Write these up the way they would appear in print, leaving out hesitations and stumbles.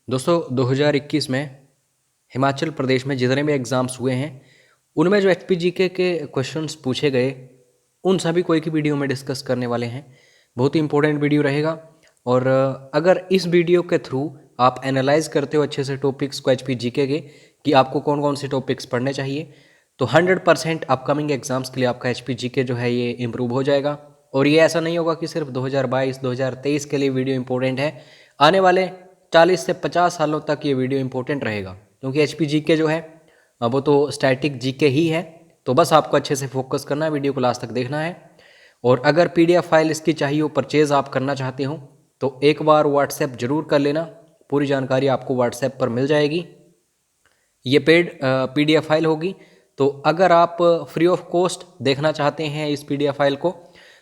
दोस्तों 2021 में हिमाचल प्रदेश में जितने भी एग्ज़ाम्स हुए हैं उनमें जो एचपीजीके के क्वेश्चंस पूछे गए उन सभी को एक ही वीडियो में डिस्कस करने वाले हैं। बहुत ही इंपॉर्टेंट वीडियो रहेगा। और अगर इस वीडियो के थ्रू आप एनालाइज करते हो अच्छे से टॉपिक्स को एचपीजीके के कि आपको कौन कौन से टॉपिक्स पढ़ने चाहिए, तो 100% अपकमिंग एग्जाम्स के लिए आपका एचपीजीके जो है ये इम्प्रूव हो जाएगा। और ये ऐसा नहीं होगा कि सिर्फ 2022 2023 के लिए वीडियो इंपॉर्टेंट है, आने वाले 40 से 50 सालों तक ये वीडियो इंपॉर्टेंट रहेगा, क्योंकि एचपीजीके जो है वो तो स्टैटिक जीके ही है। तो बस आपको अच्छे से फोकस करना है, वीडियो को लास्ट तक देखना है। और अगर पीडीएफ फाइल इसकी चाहिए हो, परचेज़ आप करना चाहते हो, तो एक बार व्हाट्सएप जरूर कर लेना। पूरी जानकारी आपको व्हाट्सएप पर मिल जाएगी। ये पेड पीडीएफ फाइल होगी। तो अगर आप फ्री ऑफ कॉस्ट देखना चाहते हैं इस पीडीएफ फाइल को,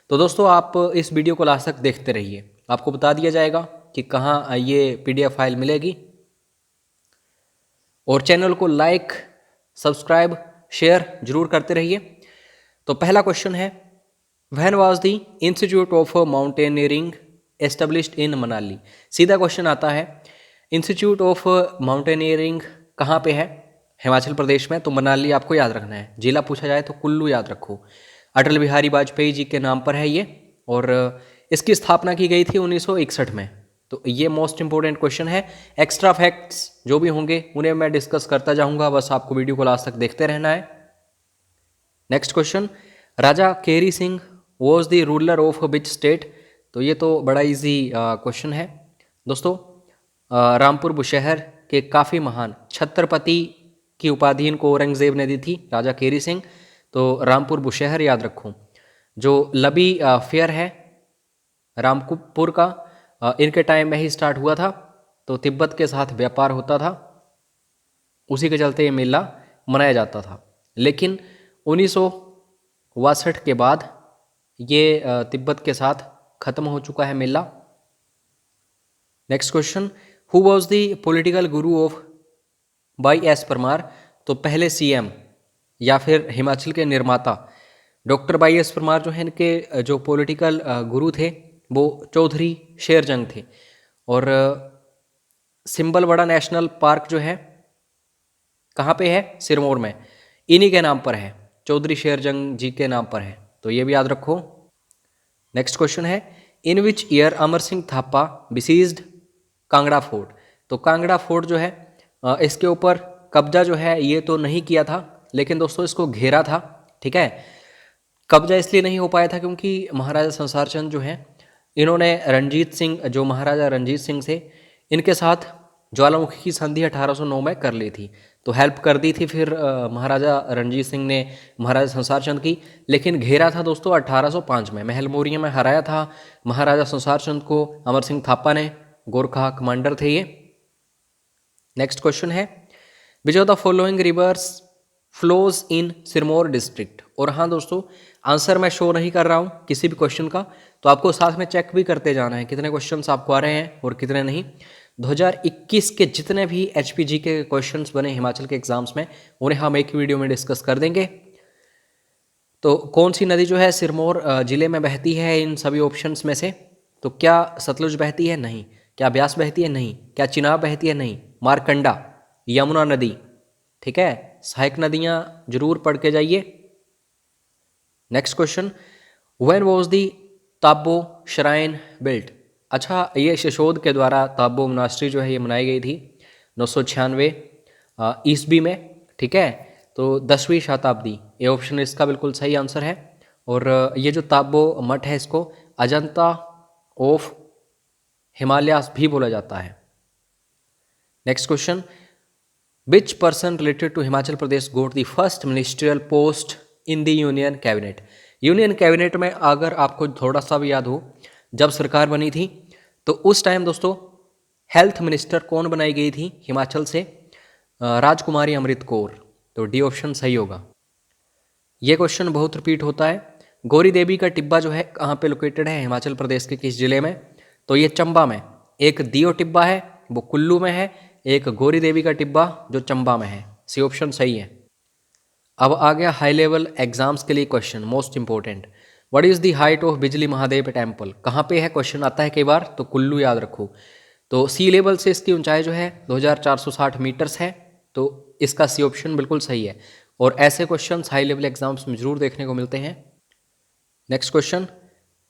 तो दोस्तों आप इस वीडियो को लास्ट तक देखते रहिए, आपको बता दिया जाएगा कि कहाँ ये पीडीएफ फाइल मिलेगी। और चैनल को लाइक, सब्सक्राइब, शेयर जरूर करते रहिए। तो पहला क्वेश्चन है, when was the institute of mountaineering established in Manali. सीधा क्वेश्चन आता है, इंस्टीट्यूट ऑफ माउंटेनियरिंग कहाँ पे है? हिमाचल प्रदेश में। तो मनाली आपको याद रखना है। जिला पूछा जाए तो कुल्लू याद रखो। अटल बिहारी वाजपेयी जी के नाम पर है ये, और इसकी स्थापना की गई थी 1961 में। तो ये मोस्ट इंपॉर्टेंट क्वेश्चन है। एक्स्ट्रा फैक्ट्स जो भी होंगे उन्हें मैं डिस्कस करता जाऊंगा, बस आपको वीडियो को लास्ट तक देखते रहना है। Next question, Raja Keri Singh was the ruler of which state. तो ये तो बड़ा इजी क्वेश्चन है दोस्तों। रामपुर बुशहर के काफ़ी महान छत्रपति की उपाधि इनको औरंगजेब ने दी थी, राजा केरी सिंह। तो रामपुर बुशहर याद रखो। जो लबी फेयर है रामपुर का, इनके टाइम में ही स्टार्ट हुआ था। तो तिब्बत के साथ व्यापार होता था, उसी के चलते ये मेला मनाया जाता था। लेकिन 1962 के बाद ये तिब्बत के साथ ख़त्म हो चुका है मेला। Next question, who was the political guru of Y S Parmar. तो पहले सीएम या फिर हिमाचल के निर्माता डॉक्टर वाई एस परमार जो है, इनके जो पॉलिटिकल गुरु थे वो चौधरी शेरजंग थे। और सिंबलबड़ा नेशनल पार्क जो है कहाँ पे है? सिरमौर में। इन्हीं के नाम पर है, चौधरी शेरजंग जी के नाम पर है, तो ये भी याद रखो। नेक्स्ट क्वेश्चन है, in which year Amar Singh Thapa besieged Kangra fort. तो कांगड़ा फोर्ट जो है इसके ऊपर कब्जा जो है ये तो नहीं किया था, लेकिन दोस्तों इसको घेरा था। ठीक है, कब्जा इसलिए नहीं हो पाया था क्योंकि महाराजा संसार चंद जो हैं इन्होंने रणजीत सिंह, जो महाराजा रणजीत सिंह थे, इनके साथ ज्वालामुखी की संधि 1809 में कर ली थी। तो हेल्प कर दी थी फिर महाराजा रणजीत सिंह ने महाराजा संसार चंद की। लेकिन घेरा था दोस्तों 1805 में, महल मोरिया में हराया था महाराजा संसार चंद को अमर सिंह थापा ने। गोरखा कमांडर थे ये। नेक्स्ट क्वेश्चन है, which of the following rivers flows in Sirmaur district. और हाँ दोस्तों, आंसर मैं शो नहीं कर रहा हूँ किसी भी क्वेश्चन का, तो आपको साथ में चेक भी करते जाना है कितने क्वेश्चंस आपको आ रहे हैं और कितने नहीं। 2021 के जितने भी एचपीजी के क्वेश्चंस बने हिमाचल के एग्जाम्स में, उन्हें हम एक वीडियो में डिस्कस कर देंगे। तो कौन सी नदी जो है सिरमौर जिले में बहती है इन सभी ऑप्शंस में से? तो क्या सतलुज बहती है? नहीं। क्या ब्यास बहती है? नहीं। क्या चिनाब बहती है? नहीं। मारकंडा, यमुना नदी। ठीक है, सहायक नदियाँ जरूर पढ़ के जाइए। Next question, when was the Tabo shrine built. अच्छा, ये शशोद के द्वारा ताबो मोनास्ट्री जो है ये बनाई गई थी 996 ईस्वी में। ठीक है, तो 10वीं शताब्दी, ये ऑप्शन इसका बिल्कुल सही आंसर है। और ये जो ताबो मठ है इसको अजंता ऑफ हिमालयास भी बोला जाता है। Next question, which person related to Himachal Pradesh got the first ministerial post in the union cabinet. Union cabinet में अगर आपको थोड़ा सा भी याद हो, जब सरकार बनी थी तो उस टाइम दोस्तों हेल्थ मिनिस्टर कौन बनाई गई थी हिमाचल से? राजकुमारी अमृत कौर। तो डी ऑप्शन सही होगा। ये क्वेश्चन बहुत रिपीट होता है। गौरी देवी का टिब्बा जो है कहाँ पे लोकेटेड है हिमाचल प्रदेश के किस जिले में? तो ये चंबा में। एक दियो टिब्बा है वो कुल्लू में है, एक गौरी देवी का टिब्बा जो चंबा में है। सी ऑप्शन सही है। अब आ गया हाई लेवल एग्जाम्स के लिए question, most important. What is the height of बिजली महादेव टेम्पल। कहाँ पे है? क्वेश्चन आता है कई बार, तो कुल्लू याद रखो। तो सी लेवल से इसकी ऊंचाई जो है 2460 मीटर्स है, तो इसका सी ऑप्शन बिल्कुल सही है। और ऐसे क्वेश्चंस हाई लेवल एग्जाम्स में जरूर देखने को मिलते हैं। नेक्स्ट क्वेश्चन,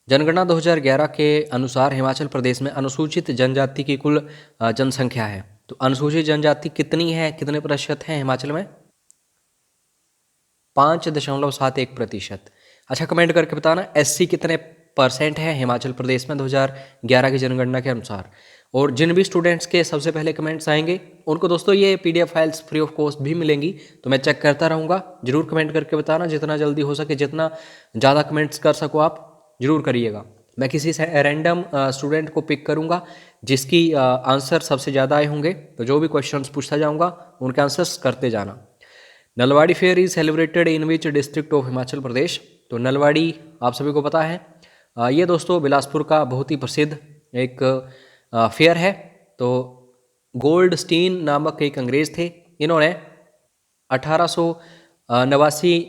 जनगणना 2011 के अनुसार हिमाचल प्रदेश में अनुसूचित जनजाति की कुल जनसंख्या है। तो अनुसूचित जनजाति कितनी है, कितने प्रतिशत है हिमाचल में? 5.71%। अच्छा, कमेंट करके बताना एससी कितने परसेंट है हिमाचल प्रदेश में 2011 की जनगणना के अनुसार। और जिन भी स्टूडेंट्स के सबसे पहले कमेंट्स आएंगे उनको दोस्तों ये PDF files free of cost भी मिलेंगी, तो मैं चेक करता रहूँगा। जरूर कमेंट करके बताना, जितना जल्दी हो सके, जितना ज़्यादा कमेंट्स कर सको आप जरूर करिएगा। मैं किसी से रैंडम स्टूडेंट को पिक करूँगा जिसकी आंसर सबसे ज़्यादा आए होंगे, तो जो भी क्वेश्चंस पूछता जाऊँगा उनके आंसर्स करते जाना। Nalwari fair is celebrated in which district of Himachal Pradesh? तो नलवाड़ी आप सभी को पता है, ये दोस्तों बिलासपुर का बहुत ही प्रसिद्ध एक फेयर है। तो गोल्डस्टीन नामक एक अंग्रेज थे, इन्होंने 1889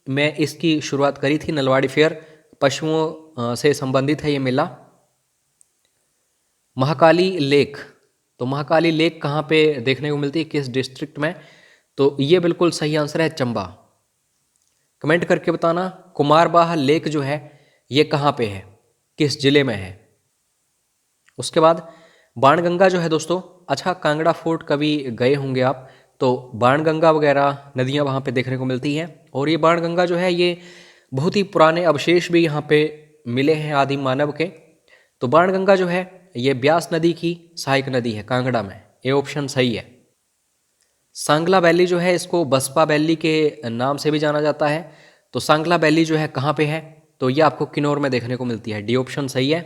में इसकी शुरुआत करी थी। नलवाड़ी फेयर पशुओं से संबंधित है ये मेला। महाकाली लेक, तो महाकाली लेक कहाँ पे देखने को मिलती है, किस डिस्ट्रिक्ट में? तो ये बिल्कुल सही आंसर है चंबा। कमेंट करके बताना कुमारबाह लेक जो है ये कहाँ पे है, किस जिले में है? उसके बाद बाणगंगा जो है दोस्तों, अच्छा कांगड़ा फोर्ट कभी गए होंगे आप, तो बाणगंगा वगैरह नदियाँ वहाँ पे देखने को मिलती हैं। और ये बाणगंगा जो है ये बहुत ही पुराने अवशेष भी यहाँ पे मिले हैं आदिम मानव के। तो बाणगंगा जो है ये ब्यास नदी की सहायक नदी है कांगड़ा में, ये ऑप्शन सही है। सांगला वैली जो है इसको बसपा वैली के नाम से भी जाना जाता है। तो सांगला वैली जो है कहाँ पे है? तो ये आपको किन्नौर में देखने को मिलती है, डी ऑप्शन सही है।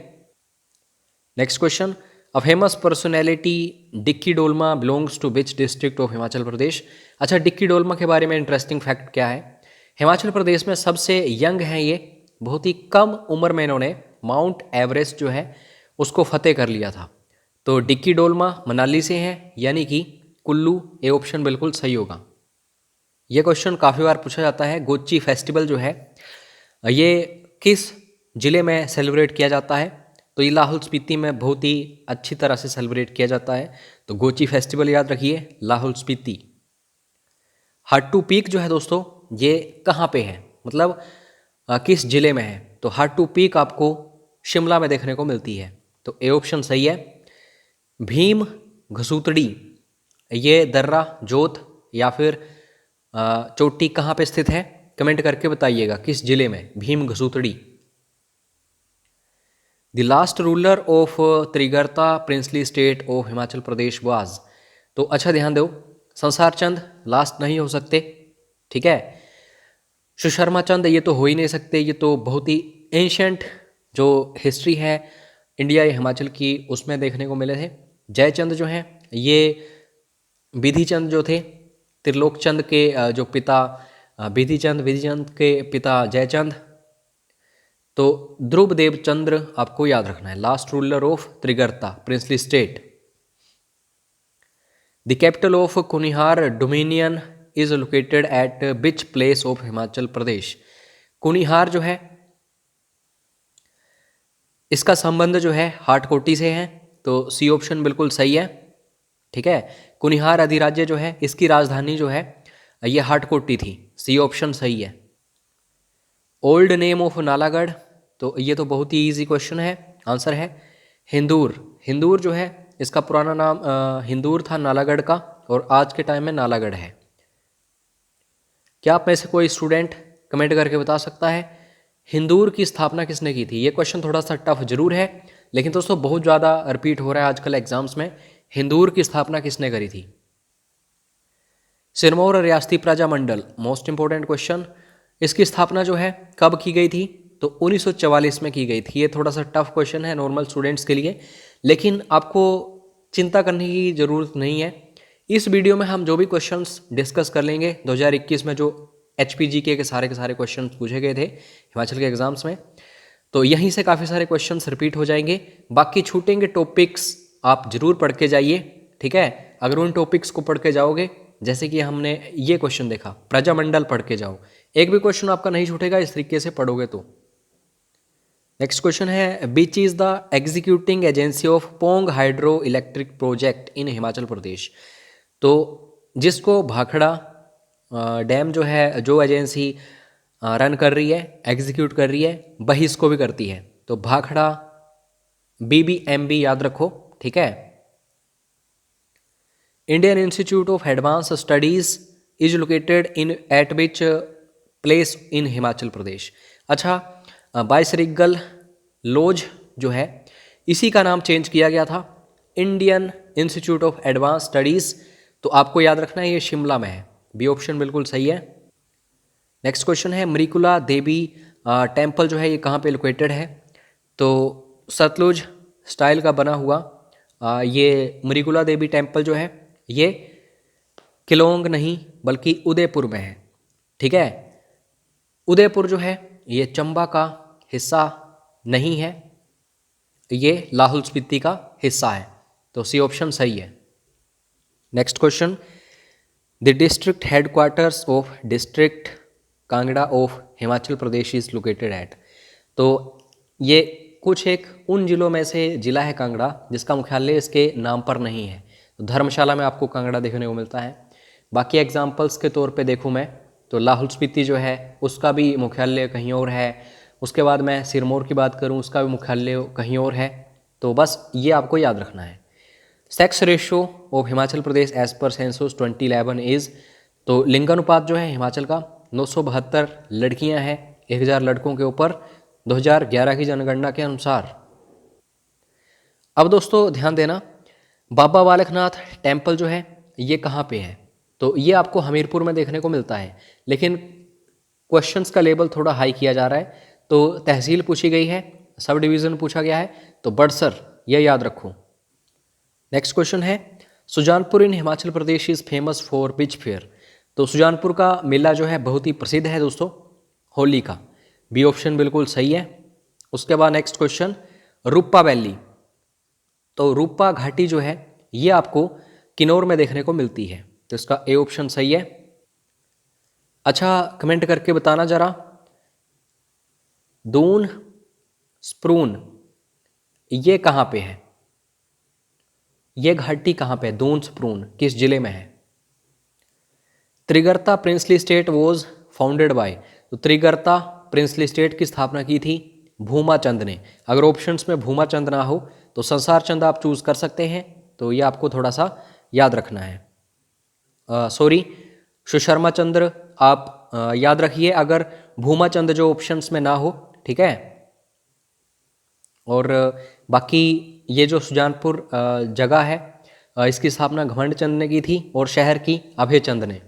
Next question, a famous personality Dicky Dolma belongs to which district of Himachal Pradesh? अच्छा, डिक्की डोलमा के बारे में इंटरेस्टिंग फैक्ट क्या है? हिमाचल प्रदेश में सबसे यंग हैं ये, बहुत ही कम उम्र में इन्होंने माउंट एवरेस्ट जो है उसको फतेह कर लिया था। तो डिक्की डोलमा मनाली से हैं, यानी कि कुल्लू, ए ऑप्शन बिल्कुल सही होगा। ये क्वेश्चन काफ़ी बार पूछा जाता है, गोची फेस्टिवल जो है ये किस जिले में सेलिब्रेट किया जाता है? तो ये लाहौल स्पीति में बहुत ही अच्छी तरह से सेलिब्रेट किया जाता है। तो गोची फेस्टिवल याद रखिए, लाहौल स्पीति। हाटू पीक जो है दोस्तों ये कहाँ पे है, मतलब किस जिले में है? तो हाटू पीक आपको शिमला में देखने को मिलती है, तो ए ऑप्शन सही है। भीम घसूतड़ी, ये दर्रा जोत या फिर चोटी कहाँ पे स्थित है? कमेंट करके बताइएगा किस जिले में भीम घसूतड़ी। The last ruler of Trigarta princely state of Himachal Pradesh was? तो अच्छा ध्यान दो, संसार चंद लास्ट नहीं हो सकते, ठीक है। सुशर्मा चंद ये तो हो ही नहीं सकते, ये तो बहुत ही एंशंट जो हिस्ट्री है इंडिया या हिमाचल की उसमें देखने को मिले थे। जयचंद जो हैं ये विधि चंद जो थे, त्रिलोक चंद के जो पिता विधि चंद के पिता जयचंद। तो ध्रुव देवचंद्र आपको याद रखना है, last ruler of Trigarta princely state. The capital of Kunihar dominion is located at which place of Himachal Pradesh? Kunihar जो है इसका संबंध जो है हाटकोटी से है, तो सी ऑप्शन बिल्कुल सही है, ठीक है। कुनिहार अधिराज्य जो है इसकी राजधानी जो है ये हाटकोटी थी, सी ऑप्शन सही है। ओल्ड नेम ऑफ नालागढ़, तो ये तो बहुत ही इजी क्वेश्चन है, आंसर है हिंदूर। हिंदूर जो है इसका पुराना नाम हिंदूर था नालागढ़ का, और आज के टाइम में नालागढ़ है। क्या आप में से कोई स्टूडेंट कमेंट करके बता सकता है हिंदूर की स्थापना किसने की थी? ये क्वेश्चन थोड़ा सा टफ जरूर है, लेकिन दोस्तों बहुत ज़्यादा रिपीट हो रहा है आजकल एग्जाम्स में। हिंदूर की स्थापना किसने करी थी? सिरमौर रियासती प्रजा मंडल, मोस्ट इंपॉर्टेंट क्वेश्चन, इसकी स्थापना जो है कब की गई थी? तो 1944 में की गई थी। ये थोड़ा सा टफ क्वेश्चन है नॉर्मल स्टूडेंट्स के लिए, लेकिन आपको चिंता करने की ज़रूरत नहीं है। इस वीडियो में हम जो भी क्वेश्चंस डिस्कस कर लेंगे 2021 में जो HPGK के सारे क्वेश्चन पूछे गए थे हिमाचल के एग्जाम्स में, तो यहीं से काफ़ी सारे क्वेश्चंस रिपीट हो जाएंगे। बाकी छूटेंगे टॉपिक्स आप जरूर पढ़ के जाइए, ठीक है। अगर उन टॉपिक्स को पढ़ के जाओगे, जैसे कि हमने ये क्वेश्चन देखा प्रजामंडल, पढ़ के जाओ, एक भी क्वेश्चन आपका नहीं छूटेगा इस तरीके से पढ़ोगे तो। नेक्स्ट क्वेश्चन है which is the executing agency of Pong hydro electric project in Himachal Pradesh. तो जिसको भाखड़ा डैम जो है, जो एजेंसी रन कर रही है, एग्जीक्यूट कर रही है, वही इसको भी करती है। तो भाखड़ा BBMB याद रखो, ठीक है। Indian institute of Advance Studies is located in at which place in Himachal Pradesh. अच्छा, बाईसरीगल लॉज जो है इसी का नाम चेंज किया गया था, Indian institute of advance studies. तो आपको याद रखना है ये शिमला में है, बी ऑप्शन बिल्कुल सही है। नेक्स्ट क्वेश्चन है मृकुला देवी टेम्पल जो है ये कहाँ पे लोकेटेड है। तो सतलुज स्टाइल का बना हुआ ये मृकुला देवी टेम्पल जो है ये किलोंग नहीं बल्कि उदयपुर में है, ठीक है। उदयपुर जो है ये चंबा का हिस्सा नहीं है, ये लाहौल स्पीति का हिस्सा है। तो सी ऑप्शन सही है। Next question the district headquarters of district Kangra of Himachal Pradesh is located eight. तो ये कुछ एक उन जिलों में से जिला है कांगड़ा जिसका मुख्यालय इसके नाम पर नहीं है। तो धर्मशाला में आपको कांगड़ा देखने को मिलता है। बाकी एग्जाम्पल्स के तौर पे देखूँ मैं तो लाहौल स्पीति जो है उसका भी मुख्यालय कहीं और है। उसके बाद मैं सिरमौर की बात करूं उसका भी मुख्यालय कहीं और है। तो बस ये आपको याद रखना है। Sex ratio of Himachal Pradesh as per census 2011 is. तो लिंगानुपात जो है हिमाचल का 972 लड़कियां हैं 1000 लड़कों के ऊपर 2011 की जनगणना के अनुसार। अब दोस्तों ध्यान देना, बाबा बालकनाथ टेम्पल जो है ये कहाँ पे है। तो ये आपको हमीरपुर में देखने को मिलता है, लेकिन क्वेश्चंस का लेवल थोड़ा हाई किया जा रहा है। तो तहसील पूछी गई है, सब डिवीज़न पूछा गया है, तो बड़सर ये याद रखो। नेक्स्ट क्वेश्चन है Sujanpur in Himachal Pradesh is famous for which fair. तो सुजानपुर का मेला जो है बहुत ही प्रसिद्ध है दोस्तों, होली का। बी ऑप्शन बिल्कुल सही है। उसके बाद नेक्स्ट क्वेश्चन रूपा वैली। तो रूपा घाटी जो है ये आपको किन्नौर में देखने को मिलती है, तो इसका ए ऑप्शन सही है। अच्छा, कमेंट करके बताना जरा, दून स्प्रून ये कहाँ पे है, ये घाटी कहाँ पे है, दून स्प्रून किस जिले में है। Trigarta princely state was founded by. तो त्रिगर्ता प्रिंसली स्टेट की स्थापना की थी भूमा चंद ने। अगर ऑप्शंस में भूमा चंद ना हो तो संसार चंद आप चूज कर सकते हैं, तो ये आपको थोड़ा सा याद रखना है। सॉरी, सुशर्मा चंद्र आप याद रखिए अगर भूमा चंद जो ऑप्शंस में ना हो, ठीक है। और बाकी ये जो सुजानपुर जगह है इसकी स्थापना घमंड चंद ने की थी और शहर की अभय चंद ने।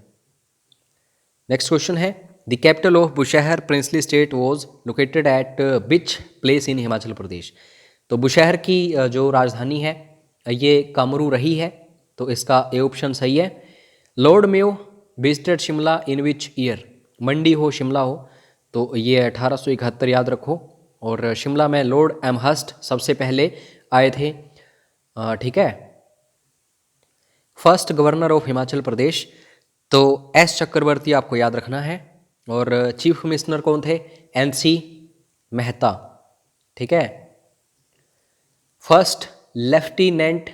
नेक्स्ट क्वेश्चन है the capital of Bushahr princely state was located at which place in Himachal Pradesh. तो बुशहर की जो राजधानी है ये कामरू रही है, तो इसका ए ऑप्शन सही है। Lord Mayo visited Shimla in which year. Mandi हो शिमला हो, तो ये 1871 याद रखो। और शिमला में लॉर्ड एमहर्स्ट सबसे पहले आए थे, ठीक है। First governor of Himachal Pradesh तो एस चक्रवर्ती आपको याद रखना है। और चीफ कमिश्नर कौन थे, NC मेहता, ठीक है। फर्स्ट लेफ्टिनेंट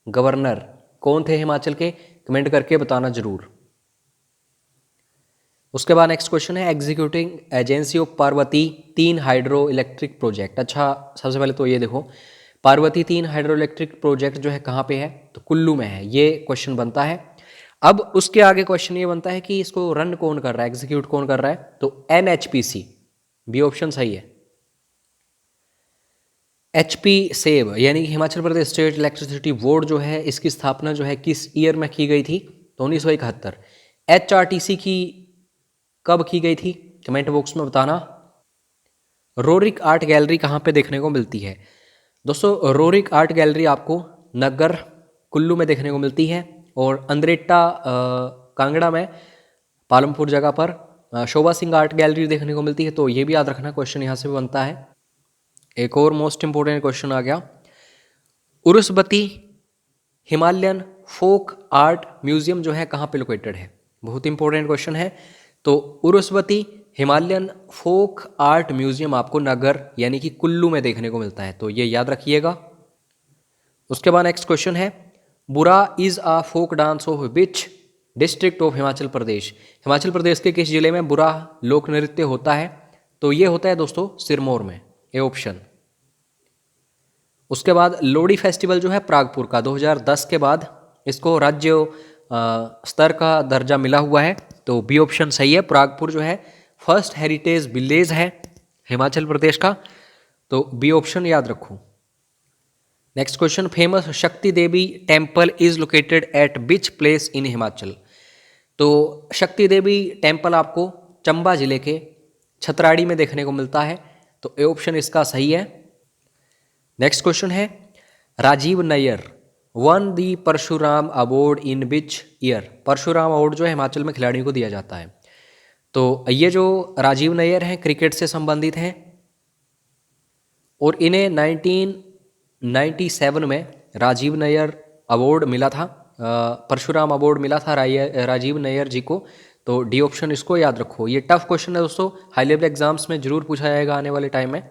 गवर्नर कौन थे हिमाचल के, कमेंट करके बताना जरूर। उसके बाद नेक्स्ट क्वेश्चन है executing agency of Parvati 3 hydro electric project. अच्छा, सबसे पहले तो ये देखो पार्वती 3 हाइड्रो इलेक्ट्रिक प्रोजेक्ट जो है कहाँ पे है, तो कुल्लू में है, ये क्वेश्चन बनता है। अब उसके आगे क्वेश्चन ये बनता है कि इसको रन कौन कर रहा है, एग्जीक्यूट कौन कर रहा है, तो NHPC, बी ऑप्शन सही है। HP सेव यानी कि Himachal Pradesh state electricity board जो है इसकी स्थापना जो है किस ईयर में की गई थी, तो 1971। HRTC की कब की गई थी, कमेंट बॉक्स में बताना। रोरिक आर्ट गैलरी कहाँ पे देखने को मिलती है दोस्तों, रोरिक आर्ट गैलरी आपको नगर कुल्लू में देखने को मिलती है। और अंद्रेटा कांगड़ा में पालमपुर जगह पर शोभा सिंह आर्ट गैलरी देखने को मिलती है। तो ये भी याद रखना, क्वेश्चन यहाँ से भी बनता है। एक और मोस्ट इंपोर्टेंट क्वेश्चन आ गया, उरुस्बती हिमालयन फोक आर्ट म्यूजियम जो है कहाँ पे लोकेटेड है, बहुत इंपॉर्टेंट क्वेश्चन है। तो उरुस्बती हिमालयन फोक आर्ट म्यूजियम आपको नगर यानी कि कुल्लू में देखने को मिलता है, तो ये याद रखिएगा। उसके बाद नेक्स्ट क्वेश्चन है, Bura is a folk dance of which district of Himachal Pradesh. Himachal Pradesh के किस जिले में बुरा लोक नृत्य होता है? तो ये होता है दोस्तों सिरमौर में, ए ऑप्शन। उसके बाद लोहड़ी फेस्टिवल जो है प्रागपुर का 2010 के बाद इसको राज्य स्तर का दर्जा मिला हुआ है, तो बी ऑप्शन सही है। प्रागपुर जो है फर्स्ट हेरिटेज विलेज है हिमाचल प्रदेश का, तो बी ऑप्शन याद रखो। Next question, famous Shakti Devi temple is located at which place in Himachal. तो शक्ति देवी टेम्पल आपको चंबा जिले के छतराड़ी में देखने को मिलता है, तो ए ऑप्शन इसका सही है। नेक्स्ट क्वेश्चन है, Rajiv Nayyar won the Parshuram award in which year. Parshuram award जो है हिमाचल में खिलाड़ियों को दिया जाता है, तो ये जो राजीव नैयर हैं क्रिकेट से संबंधित हैं और इन्हें 1997 में राजीव नैयर अवार्ड मिला था, परशुराम अवार्ड मिला था राजीव नैयर जी को, तो डी ऑप्शन इसको याद रखो। ये टफ क्वेश्चन है दोस्तों, हाई लेवल एग्जाम्स में जरूर पूछा जाएगा आने वाले टाइम में।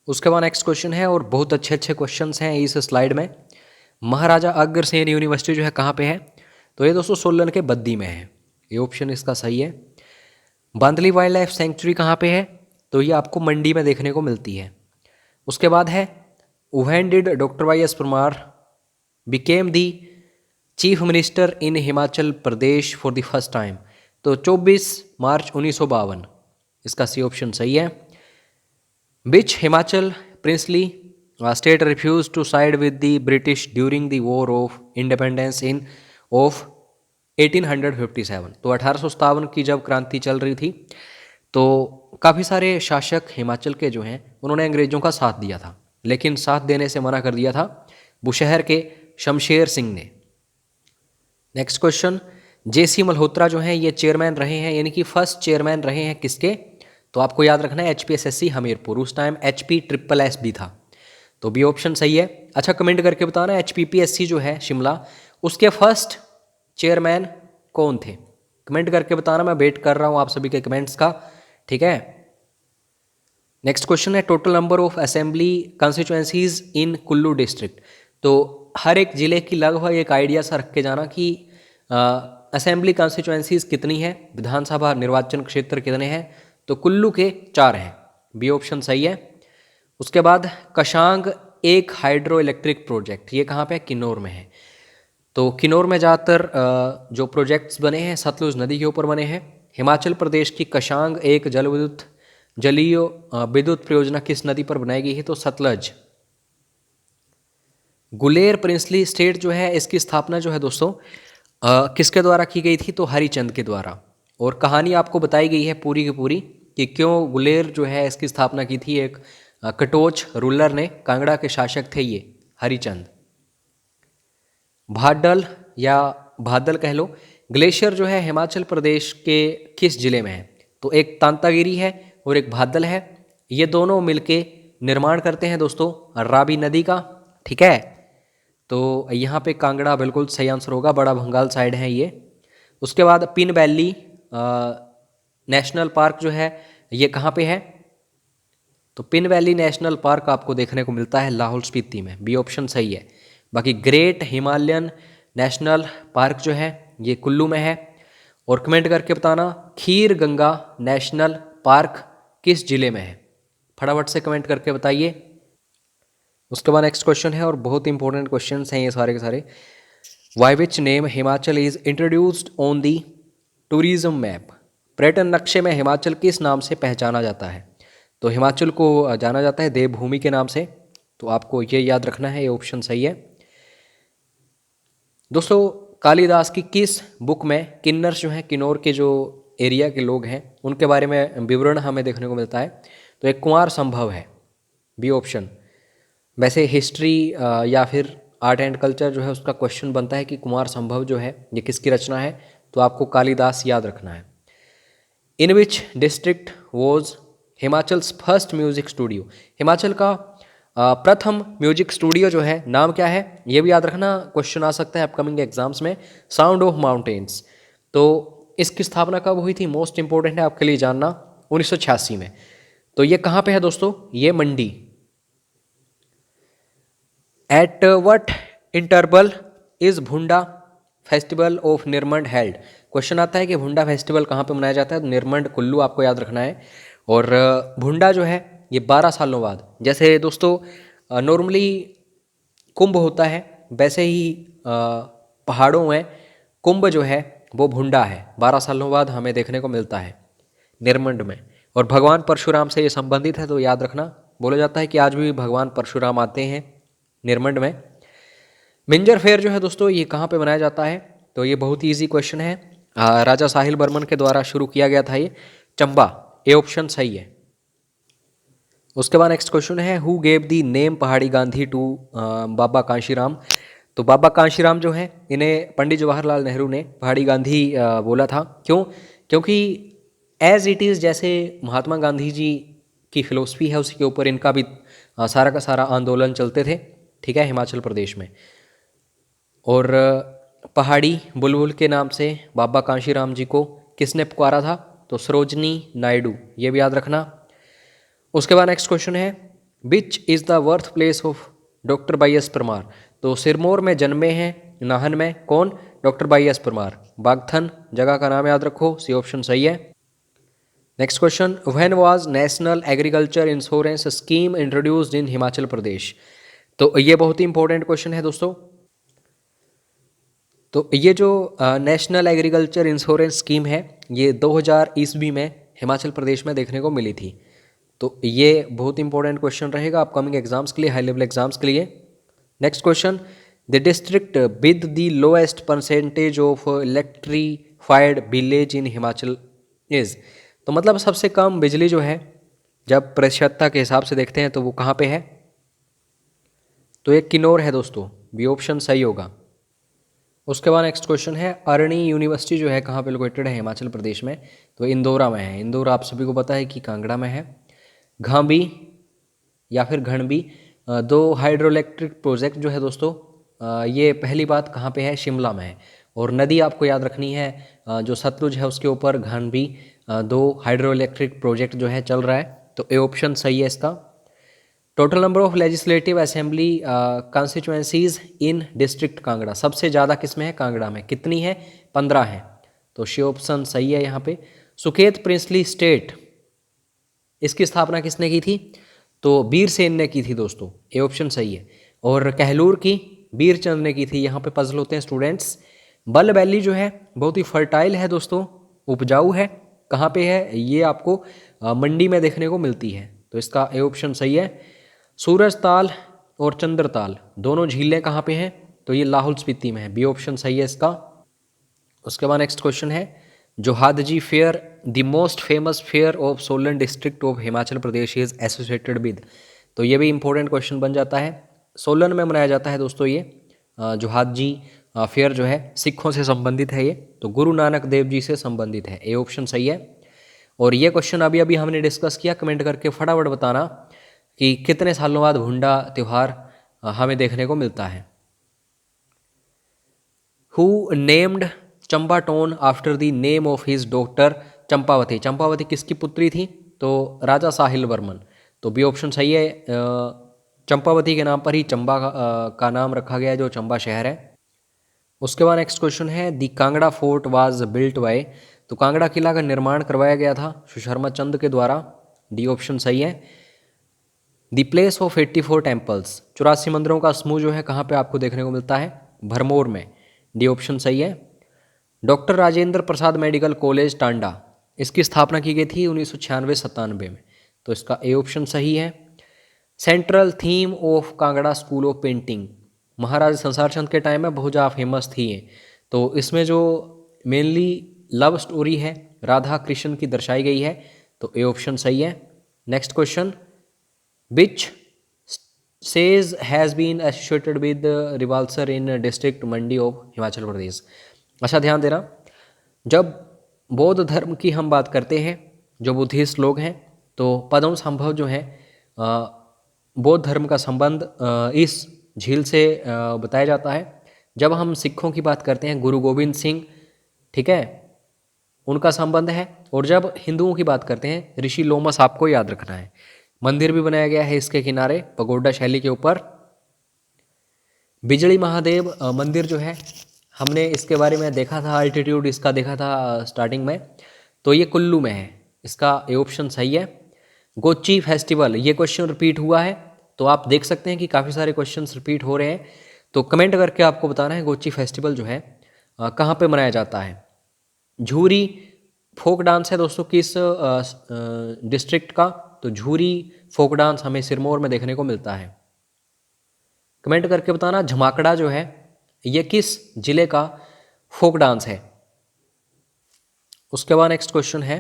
उसके बाद नेक्स्ट क्वेश्चन है, और बहुत अच्छे अच्छे क्वेश्चंस हैं इस स्लाइड में। महाराजा अग्रसेन यूनिवर्सिटी जो है कहाँ पे है? तो ये दोस्तों सोलन के बद्दी में है, ये ऑप्शन इसका सही है। बांदली वाइल्ड लाइफ सेंचुरी कहाँ पे है? तो ये आपको मंडी में देखने को मिलती है। उसके बाद है, when did doctor Y S Parmar became the chief minister in Himachal Pradesh for the first time. तो 24 मार्च 1952, इसका सी ऑप्शन सही है। Which Himachal princely state refuse to side with the British during the war of independence in of 1857। तो 1857 की जब क्रांति चल रही थी, तो काफ़ी सारे शासक हिमाचल के जो हैं उन्होंने अंग्रेज़ों का साथ दिया था, लेकिन साथ देने से मना कर दिया था बुशहर के शमशेर सिंह ने। नेक्स्ट क्वेश्चन, जेसी मल्होत्रा जो हैं ये चेयरमैन रहे हैं, यानी कि फर्स्ट चेयरमैन रहे हैं किसके? तो आपको याद रखना है HPSSC हमीरपुर, उस टाइम HPSSS भी था, तो बी ऑप्शन सही है। अच्छा कमेंट करके बताना HPPSC जो है शिमला, उसके फर्स्ट चेयरमैन कौन थे? कमेंट करके बताना, मैं वेट कर रहा हूँ आप सभी के कमेंट्स का, ठीक है। नेक्स्ट क्वेश्चन है, total number of assembly constituencies in Kullu district. तो हर एक ज़िले की लगभग एक आइडिया सा रख के जाना कि असेंबली कंस्टिट्यूएंसीज कितनी है, विधानसभा निर्वाचन क्षेत्र कितने हैं। तो कुल्लू के 4 हैं, बी ऑप्शन सही है। उसके बाद कशांग एक हाइड्रो इलेक्ट्रिक प्रोजेक्ट, ये कहाँ पे? किन्नौर में है। तो किन्नौर में ज़्यादातर जो प्रोजेक्ट्स बने हैं सतलुज नदी के ऊपर बने हैं। हिमाचल प्रदेश की कशांग एक जलीय विद्युत परियोजना किस नदी पर बनाई गई है? तो सतलज। गुलेर प्रिंसली स्टेट जो है इसकी स्थापना जो है दोस्तों किसके द्वारा की गई थी? तो हरिचंद के द्वारा। और कहानी आपको बताई गई है पूरी की पूरी कि क्यों गुलेर जो है इसकी स्थापना की थी। एक कटोच रूलर ने, कांगड़ा के शासक थे ये हरिचंद। भाडल या भादल कह लो, ग्लेशियर जो है हिमाचल प्रदेश के किस जिले में है? तो एक तांतागिरी है और एक भादल है, ये दोनों मिलके निर्माण करते हैं दोस्तों रावी नदी का, ठीक है। तो यहाँ पे कांगड़ा बिल्कुल सही आंसर होगा, बड़ा भंगाल साइड है ये। उसके बाद पिन वैली नेशनल पार्क जो है ये कहाँ पे है? तो पिन वैली नेशनल पार्क आपको देखने को मिलता है लाहौल स्पीति में, बी ऑप्शन सही है। बाकी ग्रेट हिमालयन नेशनल पार्क जो है ये कुल्लू में है। और कमेंट करके बताना खीर गंगा नेशनल पार्क किस जिले में है? फटाफट से कमेंट करके बताइए। उसके बाद नेक्स्ट क्वेश्चन है, और बहुत इंपॉर्टेंट क्वेश्चन हैं ये सारे के सारे। Why which name Himachal is introduced on the tourism map. पर्यटन नक्शे में हिमाचल किस नाम से पहचाना जाता है? तो हिमाचल को जाना जाता है देवभूमि के नाम से, तो आपको ये याद रखना है, ये ऑप्शन सही है। दोस्तों कालिदास की किस बुक में किन्नर्स जो हैं, किन्नौर के जो एरिया के लोग हैं, उनके बारे में विवरण हमें देखने को मिलता है? तो एक कुंवर संभव है, बी ऑप्शन। वैसे हिस्ट्री या फिर आर्ट एंड कल्चर जो है उसका क्वेश्चन बनता है कि कुंवर संभव जो है ये किसकी रचना है? तो आपको कालिदास याद रखना है। In which district was Himachal's first music studio. Himachal का प्रथम म्यूजिक स्टूडियो जो है नाम क्या है? ये भी याद रखना, क्वेश्चन आ सकता है अपकमिंग एग्जाम्स में। Sound of mountains. तो इसकी स्थापना कब हुई थी, मोस्ट इंपॉर्टेंट है आपके लिए जानना, 1986 में। तो ये कहाँ पे है दोस्तों, ये Mandi. At what interval is Bhunda festival of Nirmand held. Question आता है कि भुंडा फेस्टिवल कहाँ पे मनाया जाता है, तो निर्मंड कुल्लू आपको याद रखना है। और भुंडा जो है ये 12 सालों बाद, जैसे दोस्तों नॉर्मली कुंभ होता है, वैसे ही पहाड़ों में कुंभ जो है वो भुंडा है, 12 सालों बाद हमें देखने को मिलता है निर्मंड में। और भगवान परशुराम से ये संबंधित है, तो याद रखना। बोला जाता है कि आज भी भगवान परशुराम आते हैं निर्मंड में। मिंजर फेयर जो है दोस्तों ये कहाँ पे मनाया जाता है, तो ये बहुत ही ईजी क्वेश्चन है। राजा साहिल बर्मन के द्वारा शुरू किया गया था ये, चंबा, ए ऑप्शन सही है। उसके बाद नेक्स्ट क्वेश्चन है, हु गेव दी नेम पहाड़ी गांधी टू बाबा कांशीराम। तो बाबा कांशीराम जो है इन्हें पंडित जवाहरलाल नेहरू ने पहाड़ी गांधी बोला था। क्यों, क्योंकि एज इट इज़ जैसे महात्मा गांधी जी की फिलोसफी है उसके ऊपर इनका भी सारा का सारा आंदोलन चलते थे, ठीक है, हिमाचल प्रदेश में। और पहाड़ी बुलबुल के नाम से बाबा कांशीराम जी को किसने पुकारा था, तो सरोजनी नायडू, ये भी याद रखना। उसके बाद नेक्स्ट क्वेश्चन है, which is the birth place of doctor Y S Parmar. तो सिरमौर में जन्मे हैं, नाहन में, कौन, doctor Y S Parmar. Bagthan जगह का नाम याद रखो, सी ऑप्शन सही है। Next question, when was national agriculture insurance scheme introduced in Himachal Pradesh. तो ये बहुत ही इंपॉर्टेंट क्वेश्चन है दोस्तों। तो ये जो नेशनल एग्रीकल्चर इंश्योरेंस स्कीम है ये 2000 ईस्वी में हिमाचल प्रदेश में देखने को मिली थी। तो ये बहुत इंपॉर्टेंट क्वेश्चन रहेगा अपकमिंग एग्जाम्स के लिए, हाई लेवल एग्जाम्स के लिए। Next question, the district with the lowest percentage of electrified village in Himachal is. तो मतलब सबसे कम बिजली जो है जब प्रतिशतता के हिसाब से देखते हैं तो वो कहाँ पे है, तो ये किन्नौर है दोस्तों, बी ऑप्शन सही होगा। उसके बाद नेक्स्ट क्वेश्चन है, अरणी यूनिवर्सिटी जो है कहाँ पे लोकेटेड है हिमाचल प्रदेश में, तो इंदौरा में है। इंदौर आप सभी को पता है कि कांगड़ा में है। घांबी या फिर घणबी, दो हाइड्रो इलेक्ट्रिक प्रोजेक्ट जो है दोस्तों ये पहली बात कहाँ पे है, शिमला में है। और नदी आपको याद रखनी है, जो सतलुज है उसके ऊपर घानबी, दो हाइड्रो इलेक्ट्रिक प्रोजेक्ट जो है चल रहा है, तो ए ऑप्शन सही है इसका। Total number of legislative assembly constituencies in district Kangra, सबसे ज़्यादा किसमें है, कांगड़ा में, कितनी है, 15 है, तो शी ऑप्शन सही है यहाँ पे। सुकेत प्रिंसली स्टेट, इसकी स्थापना किसने की थी, तो वीरसेन ने की थी दोस्तों, ए ऑप्शन सही है। और कहलूर की वीरचंद ने की थी। यहाँ पे पजल होते हैं स्टूडेंट्स। बल वैली जो है बहुत ही फर्टाइल है दोस्तों, उपजाऊ है, कहाँ पे है, ये आपको मंडी में देखने को मिलती है, तो इसका ए ऑप्शन सही है। सूरज ताल और चंद्रताल दोनों झीलें कहाँ पे हैं, तो ये लाहौल स्पीति में है, बी ऑप्शन सही है इसका। उसके बाद नेक्स्ट क्वेश्चन है, Johadji fair the most famous fair of Solan district of Himachal Pradesh is associated with. तो ये भी इंपॉर्टेंट क्वेश्चन बन जाता है। सोलन में मनाया जाता है दोस्तों ये जोहादजी फेयर जो है, सिखों से संबंधित है ये, तो गुरु नानक देव जी से संबंधित है, ए ऑप्शन सही है। और ये क्वेश्चन अभी अभी हमने डिस्कस किया, कमेंट करके फटाफट बताना कि कितने सालों बाद भुंडा त्यौहार हमें देखने को मिलता है। Who named Chamba town after the name of his daughter Champavati. Champavati किसकी पुत्री थी, तो राजा साहिल वर्मन, तो बी ऑप्शन सही है। चंपावती के नाम पर ही चंबा का नाम रखा गया है, जो चंबा शहर है। उसके बाद नेक्स्ट क्वेश्चन है, the Kangra fort was built by. तो कांगड़ा किला का निर्माण करवाया गया था सुशर्मा चंद के द्वारा, डी ऑप्शन सही है। दी प्लेस ऑफ 84 टेम्पल्स, 84 मंदिरों का समूह जो है कहाँ पे आपको देखने को मिलता है, भरमौर में, डी ऑप्शन सही है। Doctor Rajendra Prasad medical college Tanda, इसकी स्थापना की गई थी 1996-97 में, तो इसका ए ऑप्शन सही है। Central theme of Kangra school of painting, Maharaja Sansar Chand के टाइम में बहुत ज़्यादा फेमस थी ये, तो इसमें जो मेनली लव स्टोरी है राधा कृष्ण की दर्शाई गई है, तो ए ऑप्शन सही है। Next question, which sage has been associated with Rewalsar in district Mandi of Himachal Pradesh. अच्छा ध्यान देना, जब बौद्ध धर्म की हम बात करते हैं, जो बुद्धिस्ट लोग हैं, तो पद्म संभव जो है बौद्ध धर्म का संबंध इस झील से बताया जाता है। जब हम सिखों की बात करते हैं, गुरु गोविंद सिंह, ठीक है, उनका संबंध है। और जब हिंदुओं की बात करते हैं, ऋषि लोमस आपको याद रखना है। मंदिर भी बनाया गया है इसके किनारे पगोडा शैली के ऊपर। बिजली महादेव मंदिर जो है, हमने इसके बारे में देखा था, अल्टीट्यूड इसका देखा था स्टार्टिंग में, तो ये कुल्लू में है, इसका ये ऑप्शन सही है। गोची फेस्टिवल, ये क्वेश्चन रिपीट हुआ है, तो आप देख सकते हैं कि काफ़ी सारे क्वेश्चंस रिपीट हो रहे हैं। तो कमेंट करके आपको बताना है गोची फेस्टिवल जो है कहाँ पे मनाया जाता है। झूरी फोक डांस है दोस्तों किस डिस्ट्रिक्ट का, तो झूरी फोक डांस हमें सिरमौर में देखने को मिलता है। कमेंट करके बताना झमाकड़ा जो है ये किस जिले का फोक डांस है। उसके बाद नेक्स्ट क्वेश्चन है,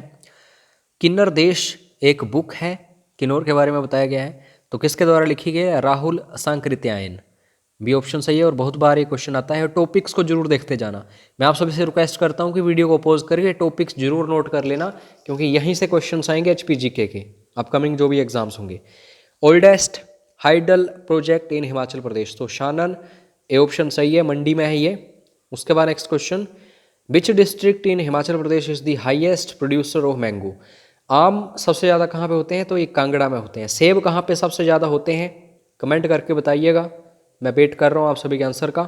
किन्नर देश एक बुक है, किन्नौर के बारे में बताया गया है, तो किसके द्वारा लिखी गई है? राहुल सांकृत्यायन, बी ऑप्शन सही है। और बहुत बार ये क्वेश्चन आता है, टॉपिक्स को जरूर देखते जाना। मैं आप सभी से रिक्वेस्ट करता हूँ कि वीडियो को पॉज करके टॉपिक्स जरूर नोट कर लेना, क्योंकि यहीं से क्वेश्चन आएंगे HPGK के अपकमिंग जो भी एग्जाम्स होंगे। Oldest hydel project in Himachal Pradesh, तो शानन, ए ऑप्शन सही है, मंडी में है ये। उसके बाद next question, which district in Himachal Pradesh is the highest producer of mango. आम सबसे ज़्यादा कहाँ पे होते हैं? तो ये कांगड़ा में होते हैं। सेब कहाँ पे सबसे ज़्यादा होते हैं? कमेंट करके बताइएगा, मैं वेट कर रहा हूँ आप सभी के आंसर का।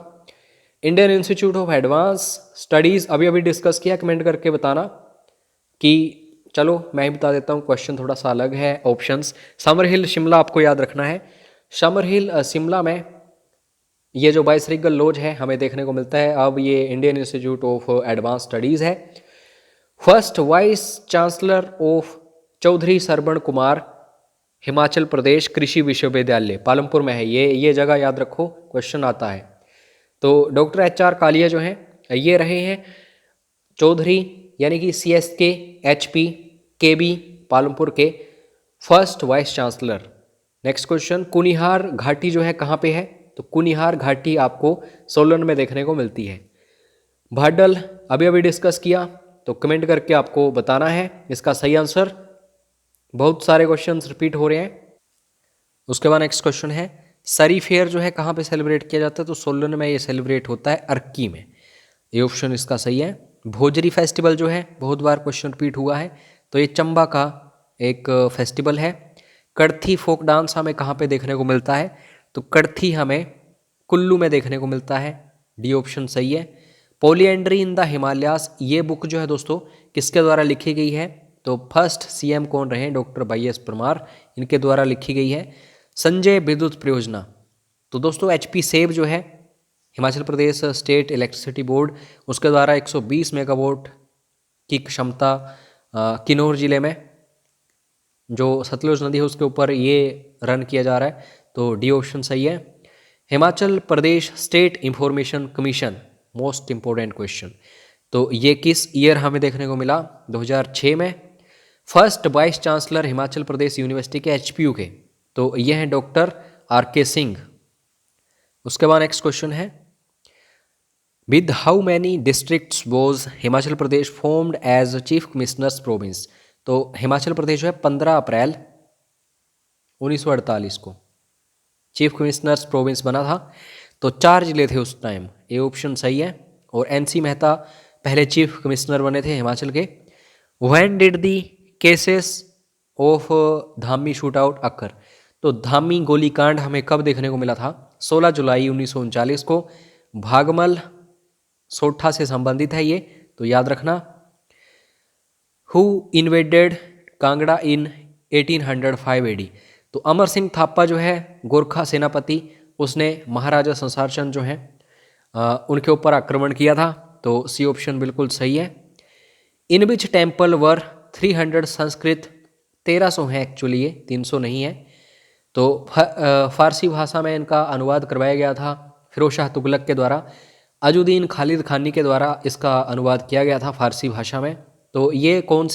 Indian institute of advance studies अभी अभी डिस्कस किया, कमेंट करके बताना कि, चलो मैं ही बता देता हूँ, क्वेश्चन थोड़ा सा अलग है। ऑप्शंस, समर हिल शिमला आपको याद रखना है। समर हिल शिमला में ये जो बाइसरीगल लॉज है हमें देखने को मिलता है। अब ये Indian institute of advance studies है। First vice chancellor of Chaudhary Sarwan Kumar Himachal Pradesh Krishi Vishwavidyalaya Palampur में है ये जगह याद रखो, क्वेश्चन आता है। तो डॉक्टर HR कालिया जो हैं ये रहे हैं चौधरी यानी कि CSK HP KB पालमपुर के first vice chancellor. Next question, Kunihar घाटी जो है कहाँ पे है? तो कुनिहार घाटी आपको सोलन में देखने को मिलती है। भाडल अभी अभी डिस्कस किया, तो कमेंट करके आपको बताना है इसका सही आंसर। बहुत सारे क्वेश्चंस रिपीट हो रहे हैं। उसके बाद नेक्स्ट क्वेश्चन है, सरी फेयर जो है कहाँ पे सेलिब्रेट किया जाता है? तो सोलन में ये सेलिब्रेट होता है, अर्की में, ये ऑप्शन इसका सही है। भोजरी फेस्टिवल जो है बहुत बार क्वेश्चन रिपीट हुआ है, तो ये चंबा का एक फेस्टिवल है। कड़थी फोक डांस हमें कहाँ पे देखने को मिलता है? तो कड़थी हमें कुल्लू में देखने को मिलता है, डी ऑप्शन सही है। पोलिएंड्री इन द हिमालयास, ये बुक जो है दोस्तों किसके द्वारा लिखी गई है? तो फर्स्ट CM कौन रहे? डॉक्टर YS परमार, इनके द्वारा लिखी गई है। संजय विद्युत परियोजना, तो दोस्तों HP सेब जो है Himachal Pradesh state electricity board, उसके द्वारा 120 मेगावाट की क्षमता किन्नौर जिले में जो सतलुज नदी है उसके ऊपर ये रन किया जा रहा है, तो डी ऑप्शन सही है। Himachal Pradesh state information commission, most important question, तो ये किस ईयर हमें देखने को मिला? 2006 में। First vice chancellor Himachal Pradesh university के HPU के, तो ये हैं डॉक्टर RK सिंह। उसके बाद नेक्स्ट क्वेश्चन है, with how many districts was Himachal Pradesh formed as chief commissioner's province. तो हिमाचल प्रदेश जो है 15 अप्रैल 1948 को चीफ कमिश्नर्स प्रोविंस बना था, तो 4 जिले थे उस टाइम, ये ऑप्शन सही है। और NC मेहता पहले चीफ कमिश्नर बने थे हिमाचल के। When did the cases of Dhami shoot out occur, तो धामी गोलीकांड हमें कब देखने को मिला था? 16 जुलाई 1939 को। भागमल सोठा से संबंधित है ये, तो याद रखना। Who invaded Kangra in 1805 AD, तो अमर सिंह थापा जो है गोरखा सेनापति, उसने महाराजा संसारचंद जो हैं उनके ऊपर आक्रमण किया था, तो C ऑप्शन बिल्कुल सही है। इन विच टेम्पल वर 300 संस्कृत, 1300 हैं एक्चुअली, ये 300 नहीं है। तो फारसी भाषा में इनका अनुवाद करवाया गया था फिरोज शाह तुगलक के द्वारा। अजुद्दीन खालिद खानी के द्वारा इसका अनुवाद किया गया था फारसी भाषा में। तो ये कौन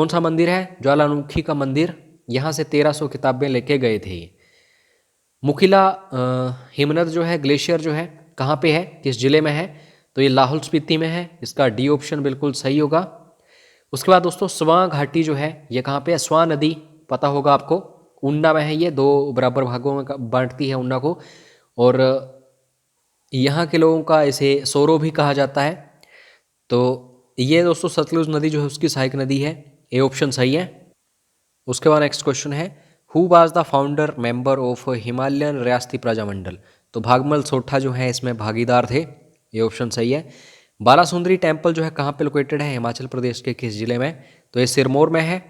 सा मंदिर है? ज्वालामुखी का मंदिर, यहाँ से 1300 किताबें लेके गए थे। मुखिला हिमनद जो है, ग्लेशियर जो है कहाँ पे है, किस जिले में है? तो ये लाहौल स्पीति में है, इसका डी ऑप्शन बिल्कुल सही होगा। उसके बाद दोस्तों स्वां घाटी जो है ये कहाँ पे है? स्वां नदी पता होगा आपको, ऊना में है, ये 2 बराबर भागों में बांटती है ऊना को, और यहाँ के लोगों का इसे सोरो भी कहा जाता है। तो ये दोस्तों सतलुज नदी जो है उसकी सहायक नदी है, ए ऑप्शन सही है। उसके बाद नेक्स्ट क्वेश्चन है, who was the founder member of Himalayan रियासती प्रजामंडल। तो भागमल सोठा जो है इसमें भागीदार थे, ये ऑप्शन सही है। बालासुंदरी टेम्पल जो है कहाँ पे लोकेटेड है, हिमाचल प्रदेश के किस जिले में, तो ये सिरमौर में है।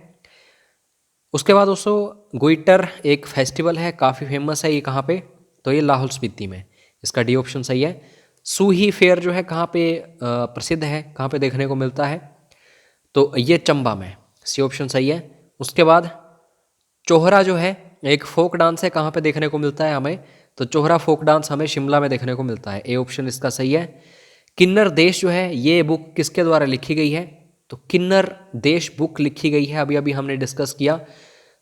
उसके बाद दोस्तों गुइटर एक फेस्टिवल है, काफ़ी फेमस है, ये कहाँ पे, तो ये लाहौल स्पीति में, इसका डी ऑप्शन सही है। सूही फेयर जो है कहाँ पे प्रसिद्ध है, कहाँ पे देखने को मिलता है, तो ये चंबा में, सी ऑप्शन सही है। उसके बाद चोहरा जो है एक फोक डांस है, कहाँ पे देखने को मिलता है हमें, तो चोहरा फोक डांस हमें शिमला में देखने को मिलता है, ए ऑप्शन इसका सही है। किन्नर देश जो है ये बुक किसके द्वारा लिखी गई है, तो किन्नर देश बुक लिखी गई है, अभी अभी हमने डिस्कस किया,